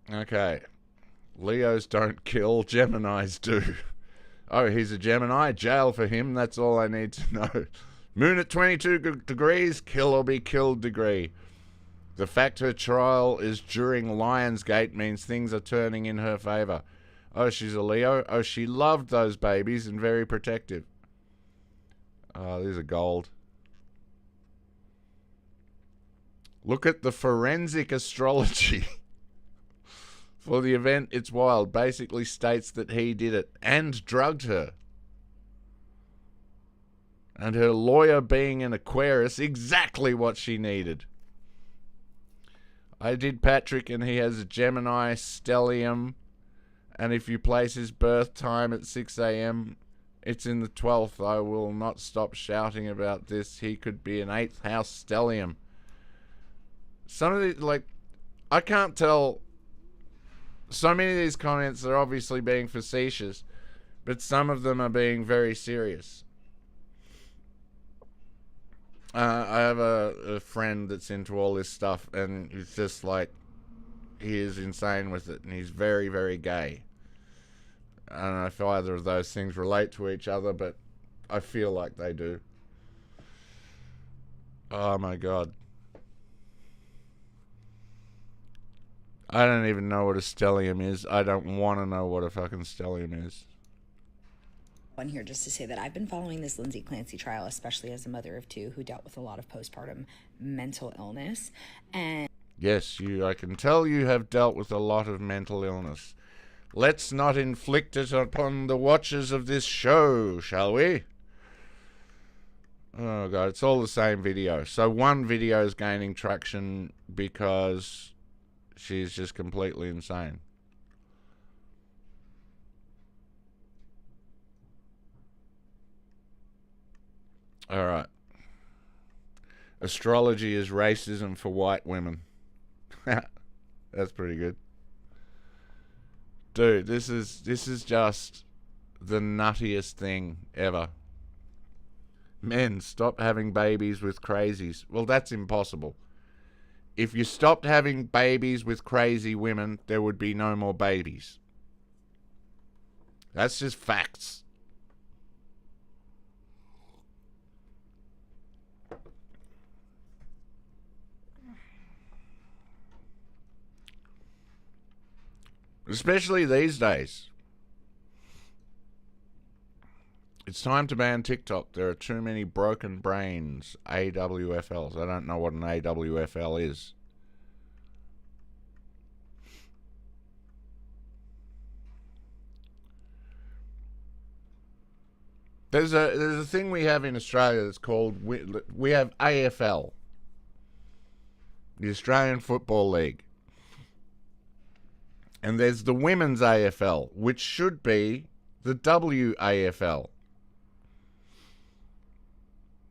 Speaker 1: Okay. Leos don't kill, Geminis do. Oh, he's a Gemini? Jail for him, that's all I need to know. Moon at 22 degrees, kill or be killed degree. The fact her trial is during Lionsgate means things are turning in her favour. Oh, she's a Leo? Oh, she loved those babies and very protective. Oh, these are gold. Look at the forensic astrology. For the event, It's Wild basically states that he did it and drugged her. And her lawyer being an Aquarius, exactly what she needed. I did Patrick and he has a Gemini stellium. And if you place his birth time at 6 a.m., it's in the 12th. I will not stop shouting about this. He could be an 8th house stellium. Some of these, I can't tell. So many of these comments are obviously being facetious, but some of them are being very serious. I have a friend that's into all this stuff, and he's just he is insane with it, and he's very, very gay. I don't know if either of those things relate to each other, but I feel like they do. Oh my God. I don't even know what a stellium is. I don't want to know what a fucking stellium is.
Speaker 12: On here just to say that I've been following this Lindsay Clancy trial, especially as a mother of two who dealt with a lot of postpartum mental illness. And
Speaker 1: yes, I can tell you have dealt with a lot of mental illness. Let's not inflict it upon the watchers of this show, shall we? Oh god, it's all the same video. So one video is gaining traction because she's just completely insane. All right. Astrology is racism for white women. That's pretty good. Dude, this is just the nuttiest thing ever. Men, stop having babies with crazies. Well, that's impossible. If you stopped having babies with crazy women, there would be no more babies. That's just facts. Especially these days. It's time to ban TikTok. There are too many broken brains. AWFLs. I don't know what an AWFL is. There's a thing we have in Australia that's called, we have AFL. The Australian Football League. And there's the Women's AFL, which should be the WAFL.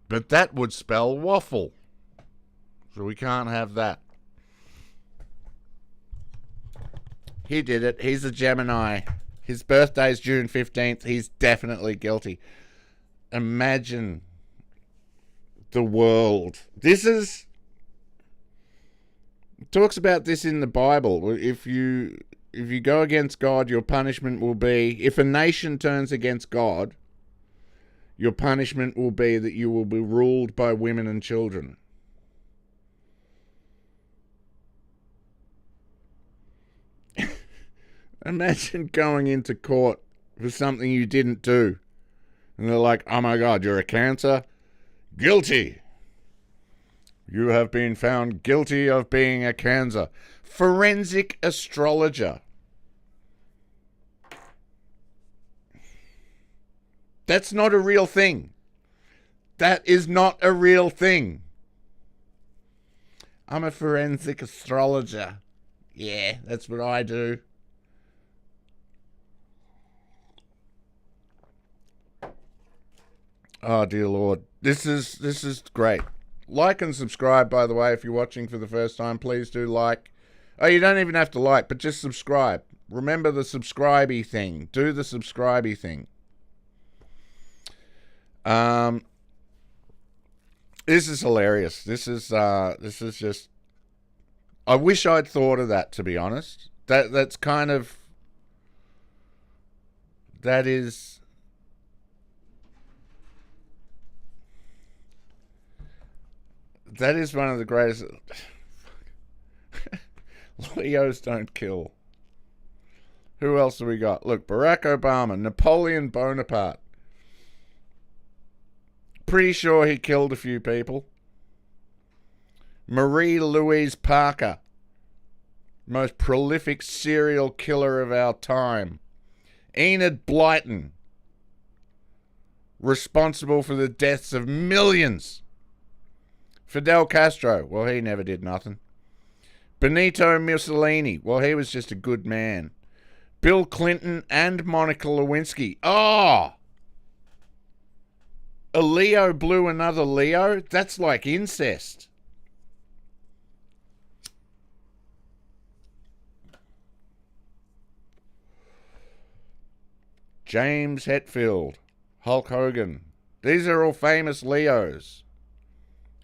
Speaker 1: But that would spell waffle. So we can't have that. He did it. He's a Gemini. His birthday's June 15th. He's definitely guilty. Imagine the world. This is... It talks about this in the Bible. If you go against God, your punishment will be... If a nation turns against God, your punishment will be that you will be ruled by women and children. Imagine going into court for something you didn't do. And they're like, oh my God, you're a Cancer? Guilty. You have been found guilty of being a Cancer. Forensic astrologer. That's not a real thing. That is not a real thing. I'm a forensic astrologer. Yeah, that's what I do. Oh dear Lord. This is great. Like and subscribe, by the way, if you're watching for the first time. Please do like. Oh, you don't even have to like, but just subscribe. Remember the subscribe-y thing. Do the subscribe-y thing. This is hilarious. This is just... I wish I'd thought of that, to be honest. That's kind of... That is... That is one of the greatest... Leos don't kill. Who else have we got? Look, Barack Obama, Napoleon Bonaparte. Pretty sure he killed a few people. Marie Louise Parker, most prolific serial killer of our time. Enid Blyton, responsible for the deaths of millions. Fidel Castro, well, he never did nothing. Benito Mussolini, well, he was just a good man. Bill Clinton and Monica Lewinsky. Oh! A Leo blew another Leo? That's like incest. James Hetfield, Hulk Hogan. These are all famous Leos.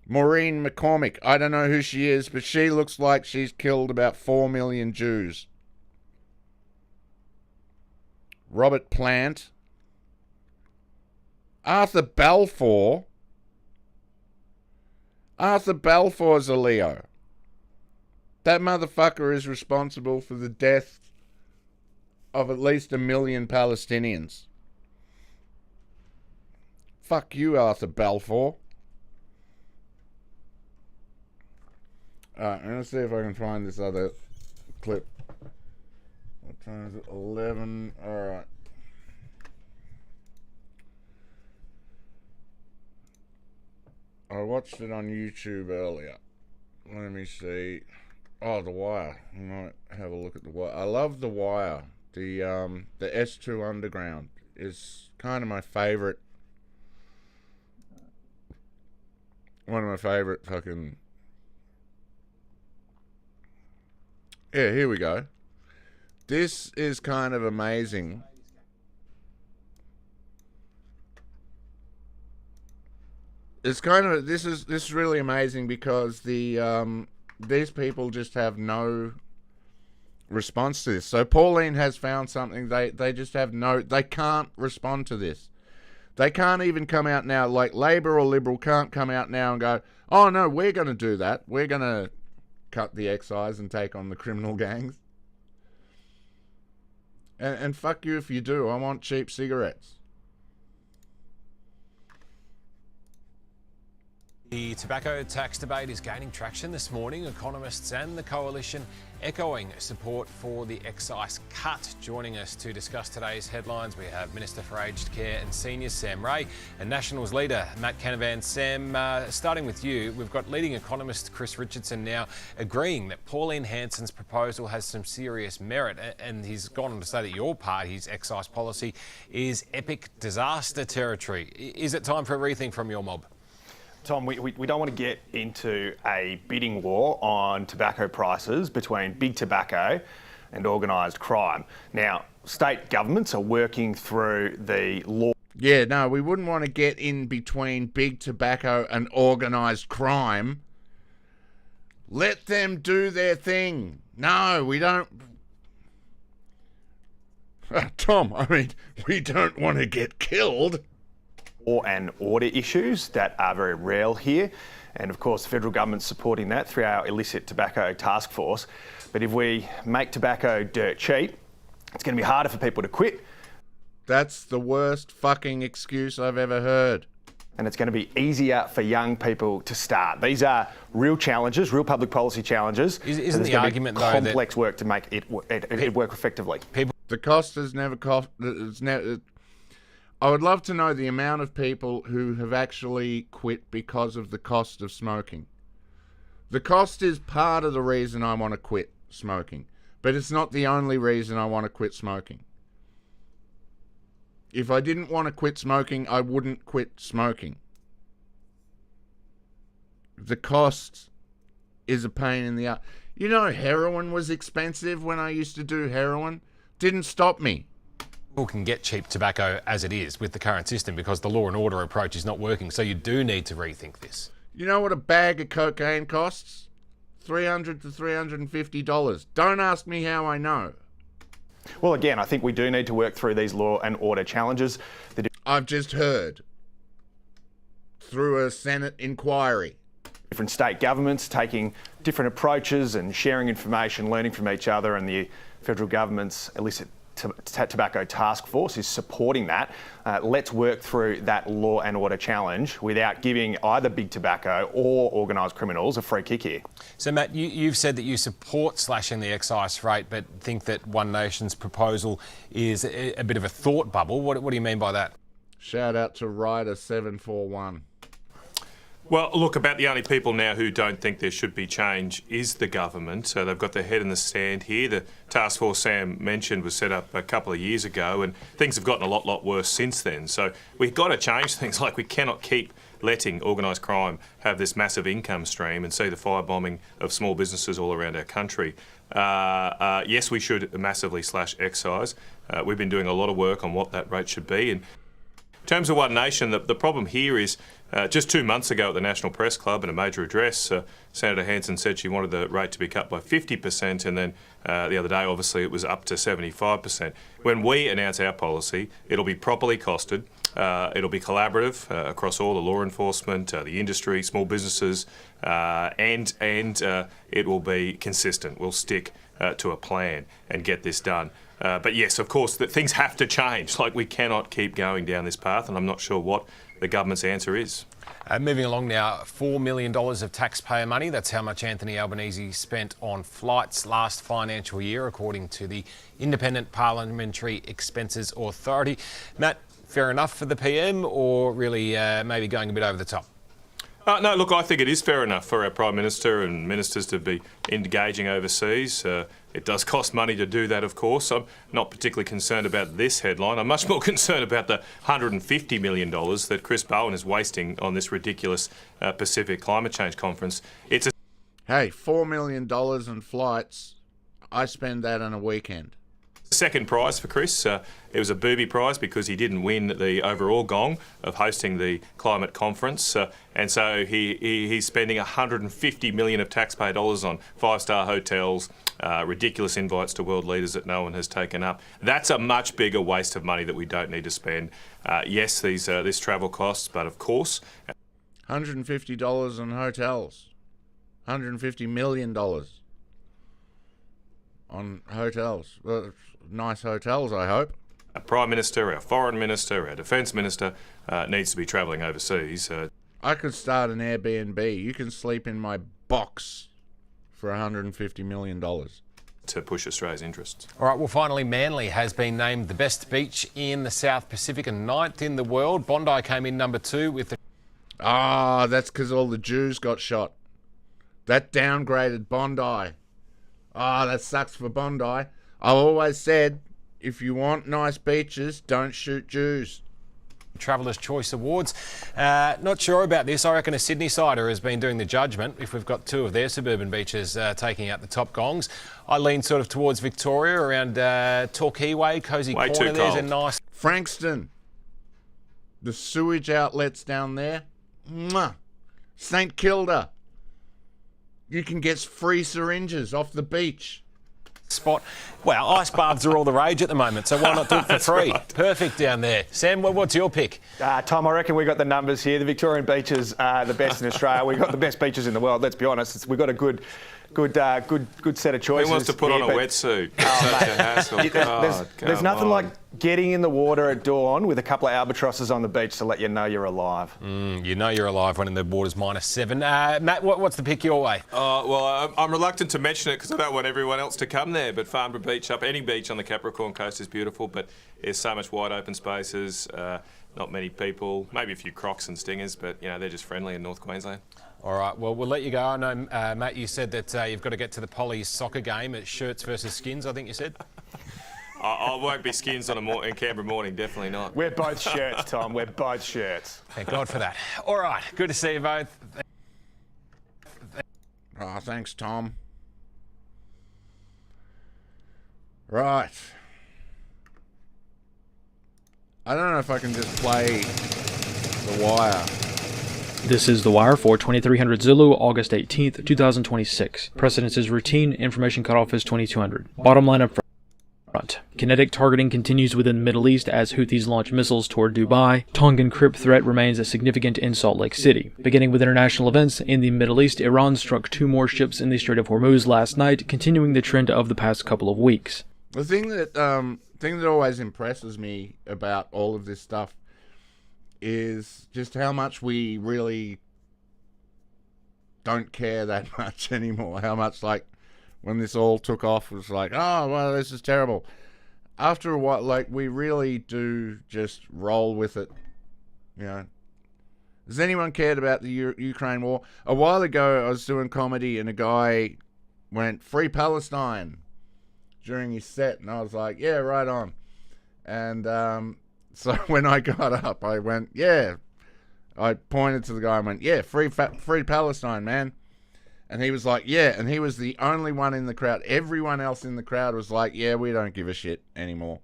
Speaker 1: Maureen McCormick. I don't know who she is, but she looks like she's killed about 4 million Jews. Robert Plant. Arthur Balfour. Arthur Balfour's a Leo. That motherfucker is responsible for the death of at least 1 million Palestinians. Fuck you, Arthur Balfour. Alright, I'm going to see if I can find this other clip. What time is it? 11. Alright. I watched it on YouTube earlier. Let me see. Oh, The Wire. I might have a look at The Wire. I love The Wire. The S2 Underground is kind of my favourite. One of my favourite fucking... Yeah, here we go. This is kind of amazing. It's kind of... This is really amazing because these people just have no response to this. So Pauline has found something. They just have no... They can't respond to this. They can't even come out now, like Labor or Liberal can't come out now and go, oh no, we're going to do that. We're going to cut the excise and take on the criminal gangs. And fuck you if you do. I want cheap cigarettes.
Speaker 13: The tobacco tax debate is gaining traction this morning. Economists and the coalition echoing support for the excise cut. Joining us to discuss today's headlines, we have Minister for Aged Care and Seniors, Sam Ray, and Nationals leader, Matt Canavan. Sam, starting with you, we've got leading economist Chris Richardson now agreeing that Pauline Hanson's proposal has some serious merit, and he's gone on to say that your party's excise policy is epic disaster territory. Is it time for a rethink from your mob?
Speaker 14: Tom, we don't want to get into a bidding war on tobacco prices between big tobacco and organised crime. Now, state governments are working through the law.
Speaker 1: Yeah, no, we wouldn't want to get in between big tobacco and organised crime. Let them do their thing. No, we don't... Tom, I mean, we don't want to get killed.
Speaker 14: Law and order issues that are very real here. And of course, the federal government's supporting that through our illicit tobacco task force. But if we make tobacco dirt cheap, it's going to be harder for people to quit.
Speaker 1: That's the worst fucking excuse I've ever heard.
Speaker 14: And it's going to be easier for young people to start. These are real challenges, real public policy challenges.
Speaker 13: Isn't the argument, though, that
Speaker 14: complex work to make it work effectively?
Speaker 1: The cost has never cost... I would love to know the amount of people who have actually quit because of the cost of smoking. The cost is part of the reason I want to quit smoking, but it's not the only reason I want to quit smoking. If I didn't want to quit smoking, I wouldn't quit smoking. The cost is a pain in the ass. You know, heroin was expensive when I used to do heroin. Didn't stop me.
Speaker 13: People can get cheap tobacco as it is with the current system because the law and order approach is not working. So you do need to rethink this.
Speaker 1: You know what a bag of cocaine costs? $300 to $350. Don't ask me how I know.
Speaker 14: Well, again, I think we do need to work through these law and order challenges.
Speaker 1: I've just heard through a Senate inquiry.
Speaker 14: Different state governments taking different approaches and sharing information, learning from each other, and the federal government's illicit tobacco task force is supporting that. Let's work through that law and order challenge without giving either big tobacco or organised criminals a free kick here.
Speaker 13: So Matt, you've said that you support slashing the excise rate but think that One Nation's proposal is a bit of a thought bubble. What do you mean by that?
Speaker 1: Shout out to Ryder 741.
Speaker 15: Well, look, about the only people now who don't think there should be change is the government. So they've got their head in the sand here. The task force Sam mentioned was set up a couple of years ago, and things have gotten a lot worse since then. So we've got to change things. Like, we cannot keep letting organised crime have this massive income stream and see the firebombing of small businesses all around our country. Yes, we should massively slash excise. We've been doing a lot of work on what that rate should be. And in terms of One Nation, the problem here is just 2 months ago at the National Press Club in a major address, Senator Hanson said she wanted the rate to be cut by 50%, and then the other day, obviously, it was up to 75%. When we announce our policy, it'll be properly costed, it'll be collaborative across all the law enforcement, the industry, small businesses, and it will be consistent. We'll stick to a plan and get this done. But yes, of course, that things have to change. Like, we cannot keep going down this path, and I'm not sure what the government's answer is.
Speaker 13: Moving along now, $4 million of taxpayer money. That's how much Anthony Albanese spent on flights last financial year, according to the Independent Parliamentary Expenses Authority. Matt, fair enough for the PM, or really maybe going a bit over the top?
Speaker 15: No, look, I think it is fair enough for our Prime Minister and ministers to be engaging overseas. It does cost money to do that, of course. I'm not particularly concerned about this headline. I'm much more concerned about the $150 million that Chris Bowen is wasting on this ridiculous Pacific Climate Change Conference. It's a...
Speaker 1: Hey, $4 million in flights. I spend that on a weekend.
Speaker 15: Second prize for Chris. It was a booby prize because he didn't win the overall gong of hosting the climate conference, and so he's spending $150 million of taxpayer dollars on five-star hotels, ridiculous invites to world leaders that no one has taken up. That's a much bigger waste of money that we don't need to spend. Yes, this travel costs, but of course,
Speaker 1: $150 on hotels, $150 million on hotels. Well, nice hotels, I hope.
Speaker 15: Our Prime Minister, our Foreign Minister, our Defence Minister needs to be travelling overseas.
Speaker 1: I could start an Airbnb. You can sleep in my box for $150 million.
Speaker 15: To push Australia's interests.
Speaker 13: All right, well, finally, Manly has been named the best beach in the South Pacific and 9th in the world. Bondi came in number 2 with the...
Speaker 1: That's because all the Jews got shot. That downgraded Bondi. That sucks for Bondi. I've always said, if you want nice beaches, don't shoot Jews.
Speaker 13: Traveller's Choice Awards. Not sure about this. I reckon a Sydney sider has been doing the judgment if we've got 2 of their suburban beaches taking out the top gongs. I lean sort of towards Victoria, around Torquay Way, Cozy
Speaker 15: Way
Speaker 13: Corner.
Speaker 15: too
Speaker 13: There's a
Speaker 15: cold.
Speaker 13: nice...
Speaker 1: Frankston. The sewage outlets down there. Mwah. St Kilda. You can get free syringes off the beach.
Speaker 13: Spot. Well, ice baths are all the rage at the moment, so why not do it for free?
Speaker 15: Right.
Speaker 13: Perfect down there. Sam, what's your pick?
Speaker 14: Tom, I reckon we got the numbers here. The Victorian beaches are the best in Australia. We've got the best beaches in the world, let's be honest. We've got a good set of choices.
Speaker 15: Who wants to put on a wetsuit? Such a hassle.
Speaker 14: There's nothing like getting in the water at dawn with a couple of albatrosses on the beach to let you know you're alive.
Speaker 13: You know you're alive when the water's -7. Matt, what's the pick your way?
Speaker 15: Well, I'm reluctant to mention it because I don't want everyone else to come there, but Farnborough Beach, any beach on the Capricorn coast is beautiful, but there's so much wide open spaces, not many people, maybe a few crocs and stingers, but they're just friendly in North Queensland.
Speaker 13: All right, well, we'll let you go. I know, Matt, you said that you've got to get to the Polly's soccer game at Shirts versus Skins, I think you said.
Speaker 15: I won't be Skins in Canberra morning, definitely not.
Speaker 14: We're both shirts, Tom. We're both shirts.
Speaker 13: Thank God for that. All right, good to see you both.
Speaker 1: Thanks, Tom. Right. I don't know if I can just play The Wire.
Speaker 16: This is The Wire for 2300 Zulu, August 18th, 2026. Precedence is routine, information cutoff is 2200. Bottom line up front. Kinetic targeting continues within the Middle East as Houthis launch missiles toward Dubai. Tongan crypt threat remains significant in Salt Lake City. Beginning with international events in the Middle East, Iran struck 2 more ships in the Strait of Hormuz last night, continuing the trend of the past couple of weeks.
Speaker 1: The thing that always impresses me about all of this stuff is just how much we really don't care that much anymore. How much, like, when this all took off, it was like, oh, well, this is terrible. After a while, like, we really do just roll with it, Has anyone cared about the Ukraine war? A while ago, I was doing comedy and a guy went, "Free Palestine," during his set, and I was like, yeah, right on. And so when I got up, I went, yeah. I pointed to the guy and went, yeah, free Palestine, man. And he was like, yeah. And he was the only one in the crowd. Everyone else in the crowd was like, yeah, we don't give a shit anymore.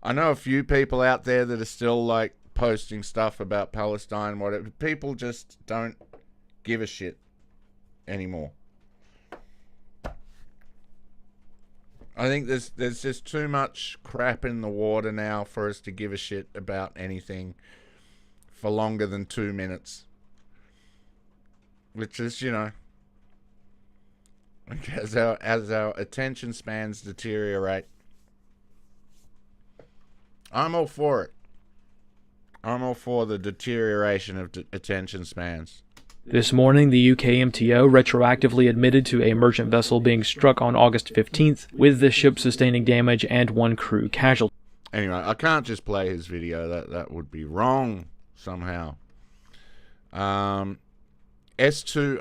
Speaker 1: I know a few people out there that are still like posting stuff about Palestine, whatever. People just don't give a shit anymore. I think there's just too much crap in the water now for us to give a shit about anything for longer than 2 minutes. Which is, as our attention spans deteriorate. I'm all for it. I'm all for the deterioration of attention spans.
Speaker 16: This morning, the UK MTO retroactively admitted to a merchant vessel being struck on August 15th, with the ship sustaining damage and 1 crew casualty.
Speaker 1: Anyway, I can't just play his video. That would be wrong somehow. S2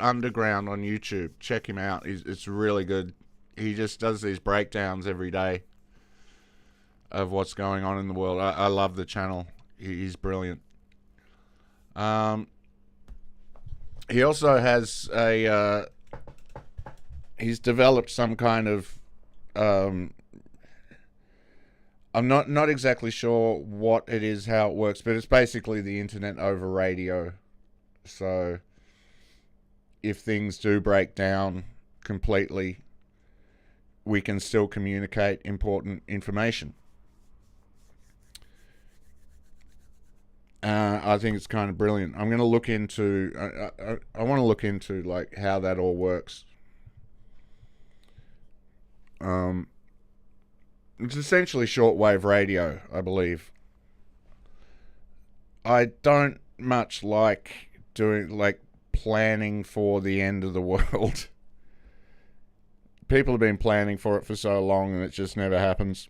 Speaker 1: Underground on YouTube. Check him out. It's really good. He just does these breakdowns every day of what's going on in the world. I love the channel. He's brilliant. He also has he's developed some kind of I'm not exactly sure what it is, how it works, but it's basically the internet over radio. So if things do break down completely, we can still communicate important information. I think it's kind of brilliant. I'm going to look into I want to look into like how that all works. It's essentially shortwave radio, I believe. I don't much like doing like planning for the end of the world. People have been planning for it for so long and it just never happens.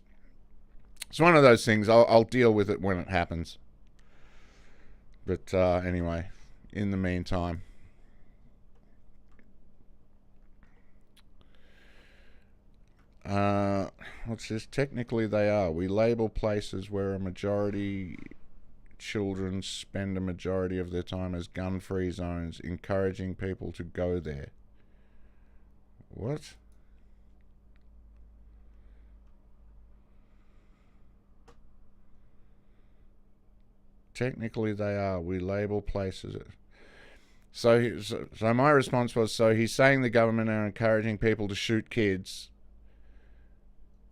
Speaker 1: It's one of those things. I'll deal with it when it happens. But anyway, in the meantime, what's this? Technically they are. We label places where a majority children spend a majority of their time as gun-free zones, encouraging people to go there. What? Technically they are. We label places. So my response was, so he's saying the government are encouraging people to shoot kids.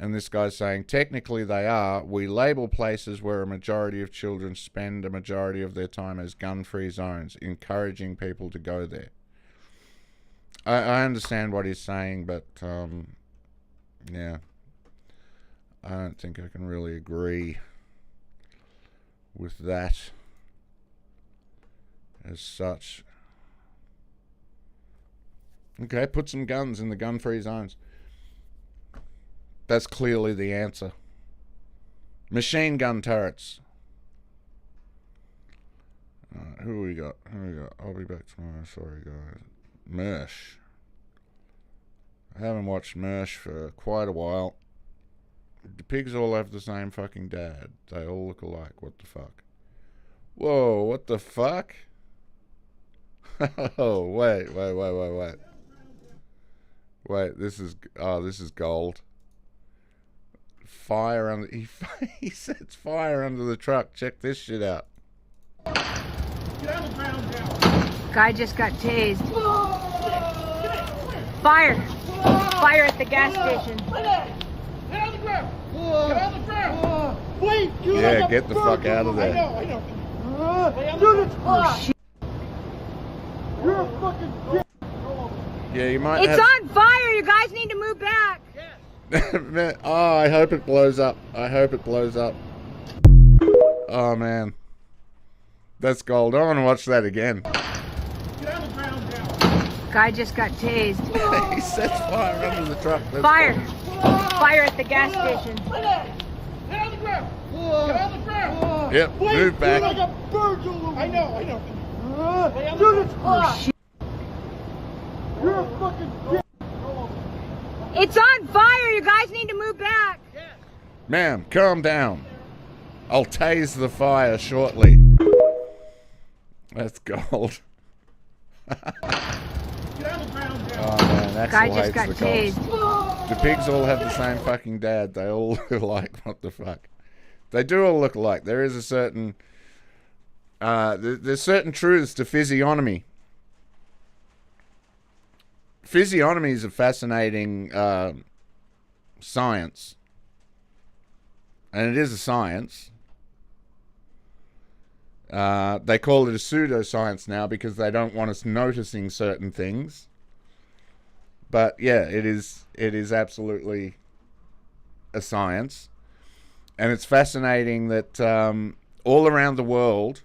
Speaker 1: And this guy's saying, technically they are. We label places where a majority of children spend a majority of their time as gun-free zones, encouraging people to go there. I understand what he's saying, but yeah. I don't think I can really agree with that as such. Okay, put some guns in the gun-free zones. That's clearly the answer. Machine gun turrets. Who we got? I'll be back tomorrow. Sorry, guys. Mersh. I haven't watched Mersh for quite a while. The pigs all have the same fucking dad. They all look alike. What the fuck? Whoa, what the fuck? Oh, wait. Wait, this is gold. Fire under... He sets fire under the truck. Check this shit out.
Speaker 8: Get on the ground now. Guy just got tased. Fire! Fire at the gas station. Get on the ground! Get on the ground! Wait!
Speaker 1: Yeah, get the fuck out of there.
Speaker 8: I know. Dude, it's hot! Shit. You're a fucking dick.
Speaker 1: Yeah, you might
Speaker 8: It's on fire! You guys need to move back!
Speaker 1: Man, oh, I hope it blows up. I hope it blows up. Oh, man. That's gold. I want to watch that again.
Speaker 8: Get on the ground now. Guy just got tased.
Speaker 1: He sets fire under the truck. That's
Speaker 8: Fire!
Speaker 1: gold.
Speaker 8: Fire at the gas station. Get on the ground! Get on the ground!
Speaker 1: Yep, move back.
Speaker 8: Like a bird, I know. Dude, it's hot! You're a fucking dick. It's on fire! You guys need to move back!
Speaker 1: Ma'am, calm down. I'll tase the fire shortly. That's gold. Oh man, Axel
Speaker 8: Guy just
Speaker 1: hates
Speaker 8: got
Speaker 1: the
Speaker 8: tased.
Speaker 1: cops. The pigs all have the same fucking dad. They all look alike. What the fuck? They do all look alike. There is a certain... there's certain truths to physiognomy. Physiognomy is a fascinating science. And it is a science. They call it a pseudoscience now because they don't want us noticing certain things. But yeah, it is absolutely a science. And it's fascinating that all around the world,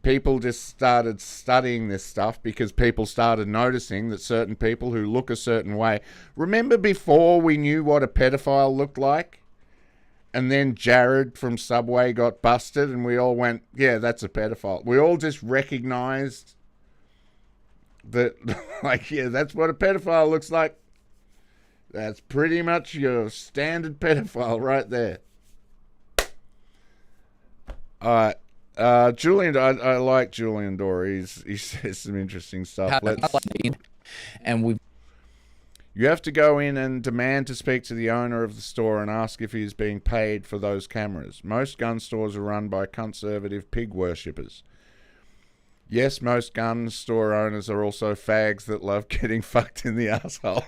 Speaker 1: people just started studying this stuff because people started noticing that certain people who look a certain way. Remember before we knew what a pedophile looked like? And then Jared from Subway got busted and we all went, yeah, that's a pedophile. We all just recognized that, like, yeah, that's what a pedophile looks like. That's pretty much your standard pedophile right there. All right. Julian, I like Julian Dore. He says some interesting stuff. You have to go in and demand to speak to the owner of the store and ask if he is being paid for those cameras. Most gun stores are run by conservative pig worshippers. Yes, most gun store owners are also fags that love getting fucked in the asshole.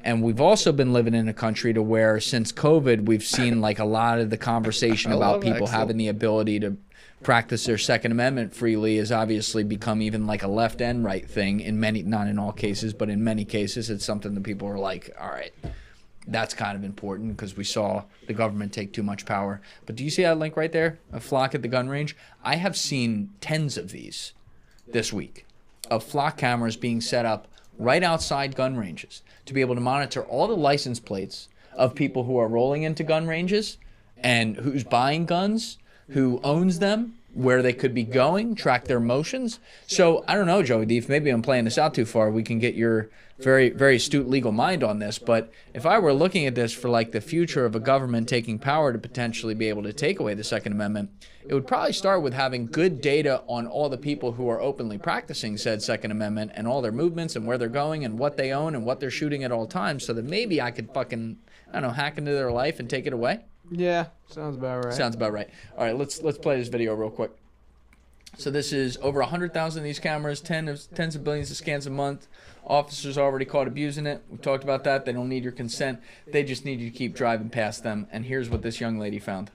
Speaker 17: And we've also been living in a country to where since COVID, we've seen like a lot of the conversation about people having the ability to practice their Second Amendment freely has obviously become even like a left and right thing in many, not in all cases, but in many cases, it's something that people are like, all right, that's kind of important because we saw the government take too much power. But do you see that link right there? A flock at the gun range? I have seen tens of these this week of flock cameras being set up right outside gun ranges to be able to monitor all the license plates of people who are rolling into gun ranges and who's buying guns, who owns them, where they could be going, track their motions. So I don't know, Joey D, if maybe I'm playing this out too far, we can get your very, very astute legal mind on this. But if I were looking at this for like the future of a government taking power to potentially be able to take away the Second Amendment, it would probably start with having good data on all the people who are openly practicing said Second Amendment and all their movements and where they're going and what they own and what they're shooting at all times, so that maybe I could fucking, I don't know, hack into their life and take it away.
Speaker 18: Yeah, sounds about right.
Speaker 17: Sounds about right. All right, let's play this video real quick. So this is over 100,000 of these cameras, tens of billions of scans a month. Officers already caught abusing it. We talked about that. They don't need your consent. They just need you to keep driving past them. And here's what this young lady found.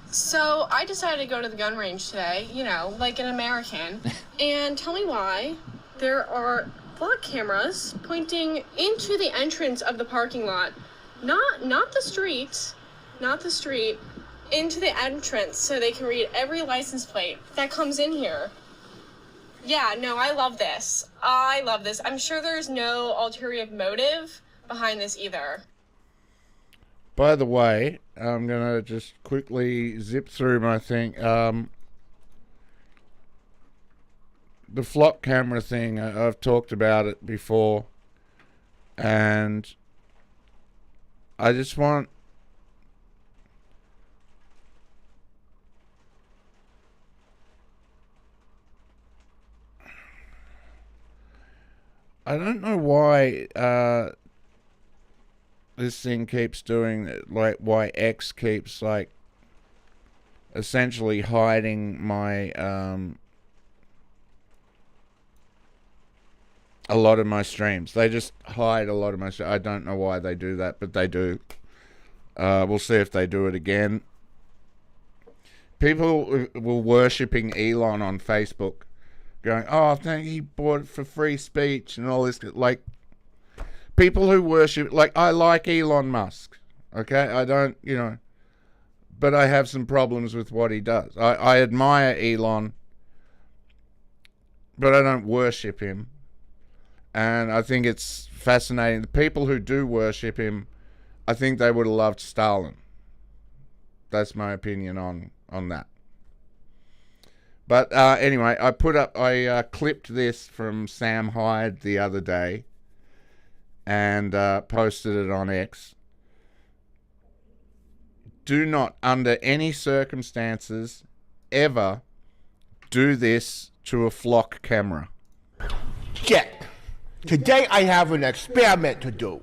Speaker 3: So I decided to go to the gun range today, you know, like an American. And tell me why there are flock cameras pointing into the entrance of the parking lot. Not the street. Not the street, into the entrance so they can read every license plate that comes in here. Yeah, no, I love this. I love this. I'm sure there's no ulterior motive behind this either.
Speaker 1: By the way, I'm going to just quickly zip through my thing. The flock camera thing, I've talked about it before. And I just want... I don't know why this thing keeps doing it, like why X keeps like essentially hiding my a lot of my streams. They just hide a lot of my streams. I don't know why they do that, but they do. We'll see if they do it again. People were worshipping Elon on Facebook, going, oh, I think he bought it for free speech and all this. Like, people who worship, like, I like Elon Musk, okay? I don't, you know, but I have some problems with what he does. I admire Elon, but I don't worship him. And I think it's fascinating. The people who do worship him, I think they would have loved Stalin. That's my opinion on that. But anyway, I clipped this from Sam Hyde the other day and posted it on X. Do not, under any circumstances, ever do this to a flock camera.
Speaker 19: Check. Today I have an experiment to do.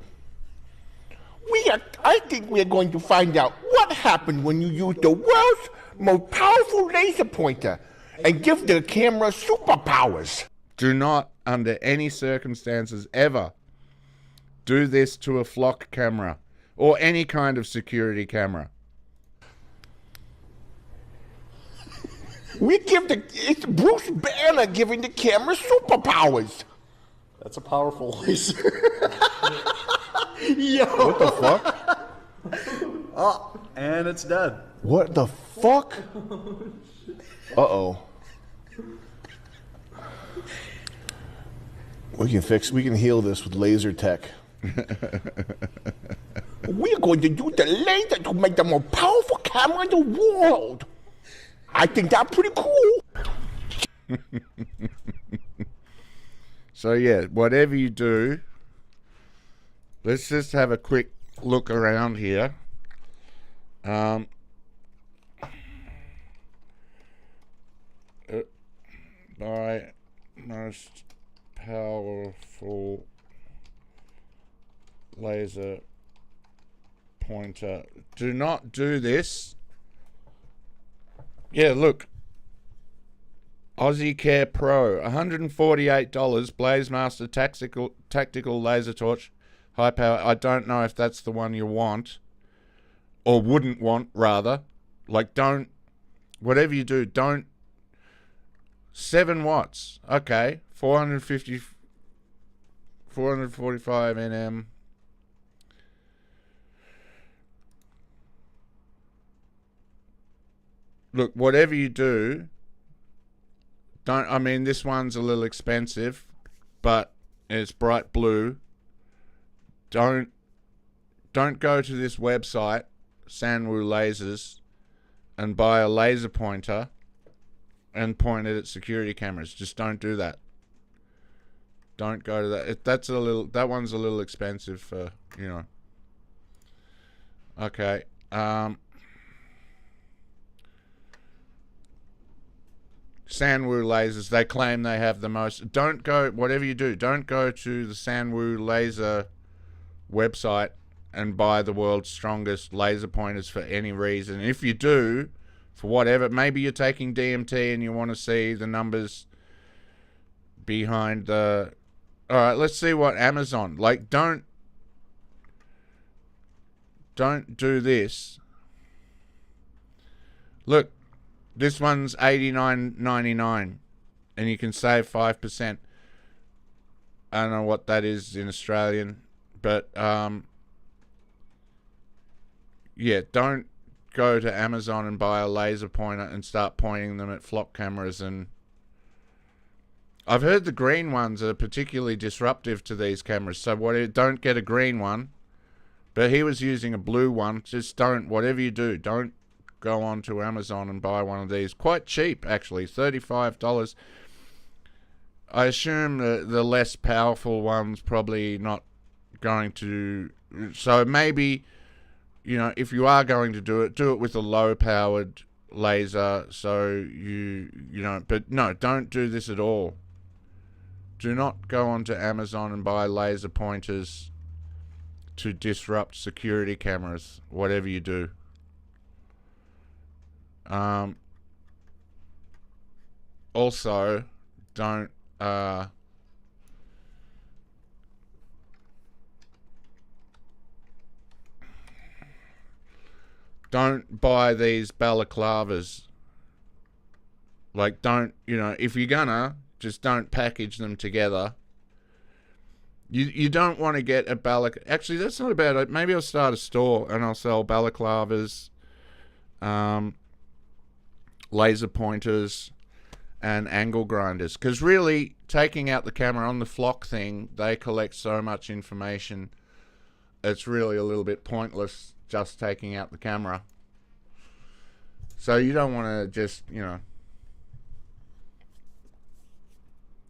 Speaker 19: I think we're going to find out what happened when you use the world's most powerful laser pointer and give the camera superpowers.
Speaker 1: Do not, under any circumstances, ever do this to a flock camera or any kind of security camera.
Speaker 19: It's Bruce Banner giving the camera superpowers.
Speaker 20: That's a powerful laser.
Speaker 19: Yo.
Speaker 1: What the fuck?
Speaker 20: Oh, and it's dead.
Speaker 19: What the fuck? Uh-oh. We can heal this with laser tech. We're going to use the laser to make the most powerful camera in the world. I think that's pretty cool.
Speaker 1: So yeah, whatever you do, let's just have a quick look around here. By most powerful laser pointer. Do not do this. Yeah, look. Aussie Care Pro, $148, Blazemaster tactical laser torch, high power. I don't know if that's the one you want, or wouldn't want, rather. Like, don't, whatever you do, don't. 7 watts. Okay, 445 nm. Look, whatever you do, don't, I mean, this one's a little expensive, but it's bright blue. Don't go to this website, Sanwu Lasers, and buy a laser pointer and point it at security cameras. Just don't do that. Don't go to that. That one's a little expensive for, you know. Okay. Sanwu Lasers, they claim they have the most. Don't go, whatever you do, don't go to the Sanwu Laser website and buy the world's strongest laser pointers for any reason. If you do, for whatever, maybe you're taking DMT and you want to see the numbers behind the... Alright, let's see what Amazon... Like, don't do this. Look. This one's $89.99, and you can save 5%. I don't know what that is in Australian, but yeah, don't go to Amazon and buy a laser pointer and start pointing them at flock cameras. And I've heard the green ones are particularly disruptive to these cameras, so don't get a green one. But he was using a blue one. Just don't, whatever you do, don't go on to Amazon and buy one of these. Quite cheap, actually, $35. I assume the less powerful one's probably not going to... So maybe, you know, if you are going to do it with a low-powered laser, so you know... But no, don't do this at all. Do not go onto Amazon and buy laser pointers to disrupt security cameras, whatever you do. Also, don't buy these balaclavas. Like, don't, you know, if you're gonna, just don't package them together. You don't want to get a actually, that's not a bad idea. Maybe I'll start a store and I'll sell balaclavas, laser pointers, and angle grinders. Because really, taking out the camera on the flock thing, they collect so much information, it's really a little bit pointless just taking out the camera. So you don't want to just, you know...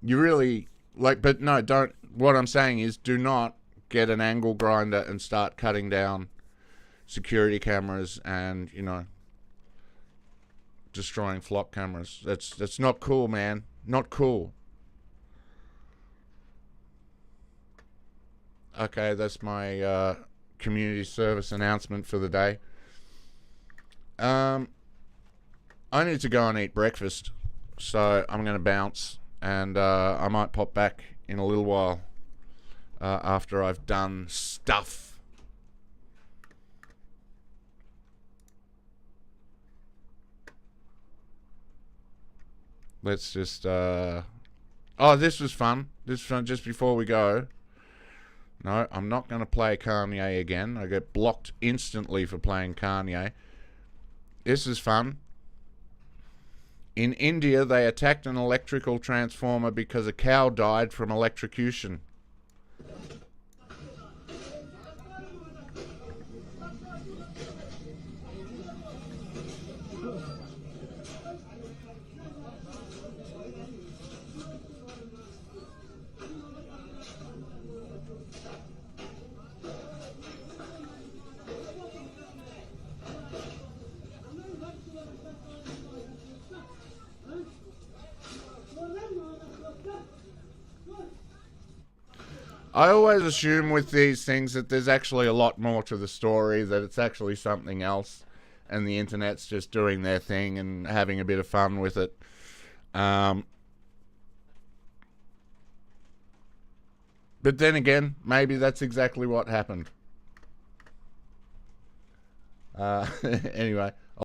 Speaker 1: You really... Like, but no, don't... What I'm saying is, do not get an angle grinder and start cutting down security cameras and, you know, destroying flock cameras. That's not cool, man. Not cool. Okay, that's my community service announcement for the day. I need to go and eat breakfast, so I'm going to bounce, and I might pop back in a little while after I've done stuff. Let's just... Oh, this was fun. This was fun just before we go. No, I'm not going to play Kanye again. I get blocked instantly for playing Kanye. This is fun. In India, they attacked an electrical transformer because a cow died from electrocution. I always assume with these things that there's actually a lot more to the story, that it's actually something else, and the internet's just doing their thing and having a bit of fun with it. But then again, maybe that's exactly what happened. Anyway.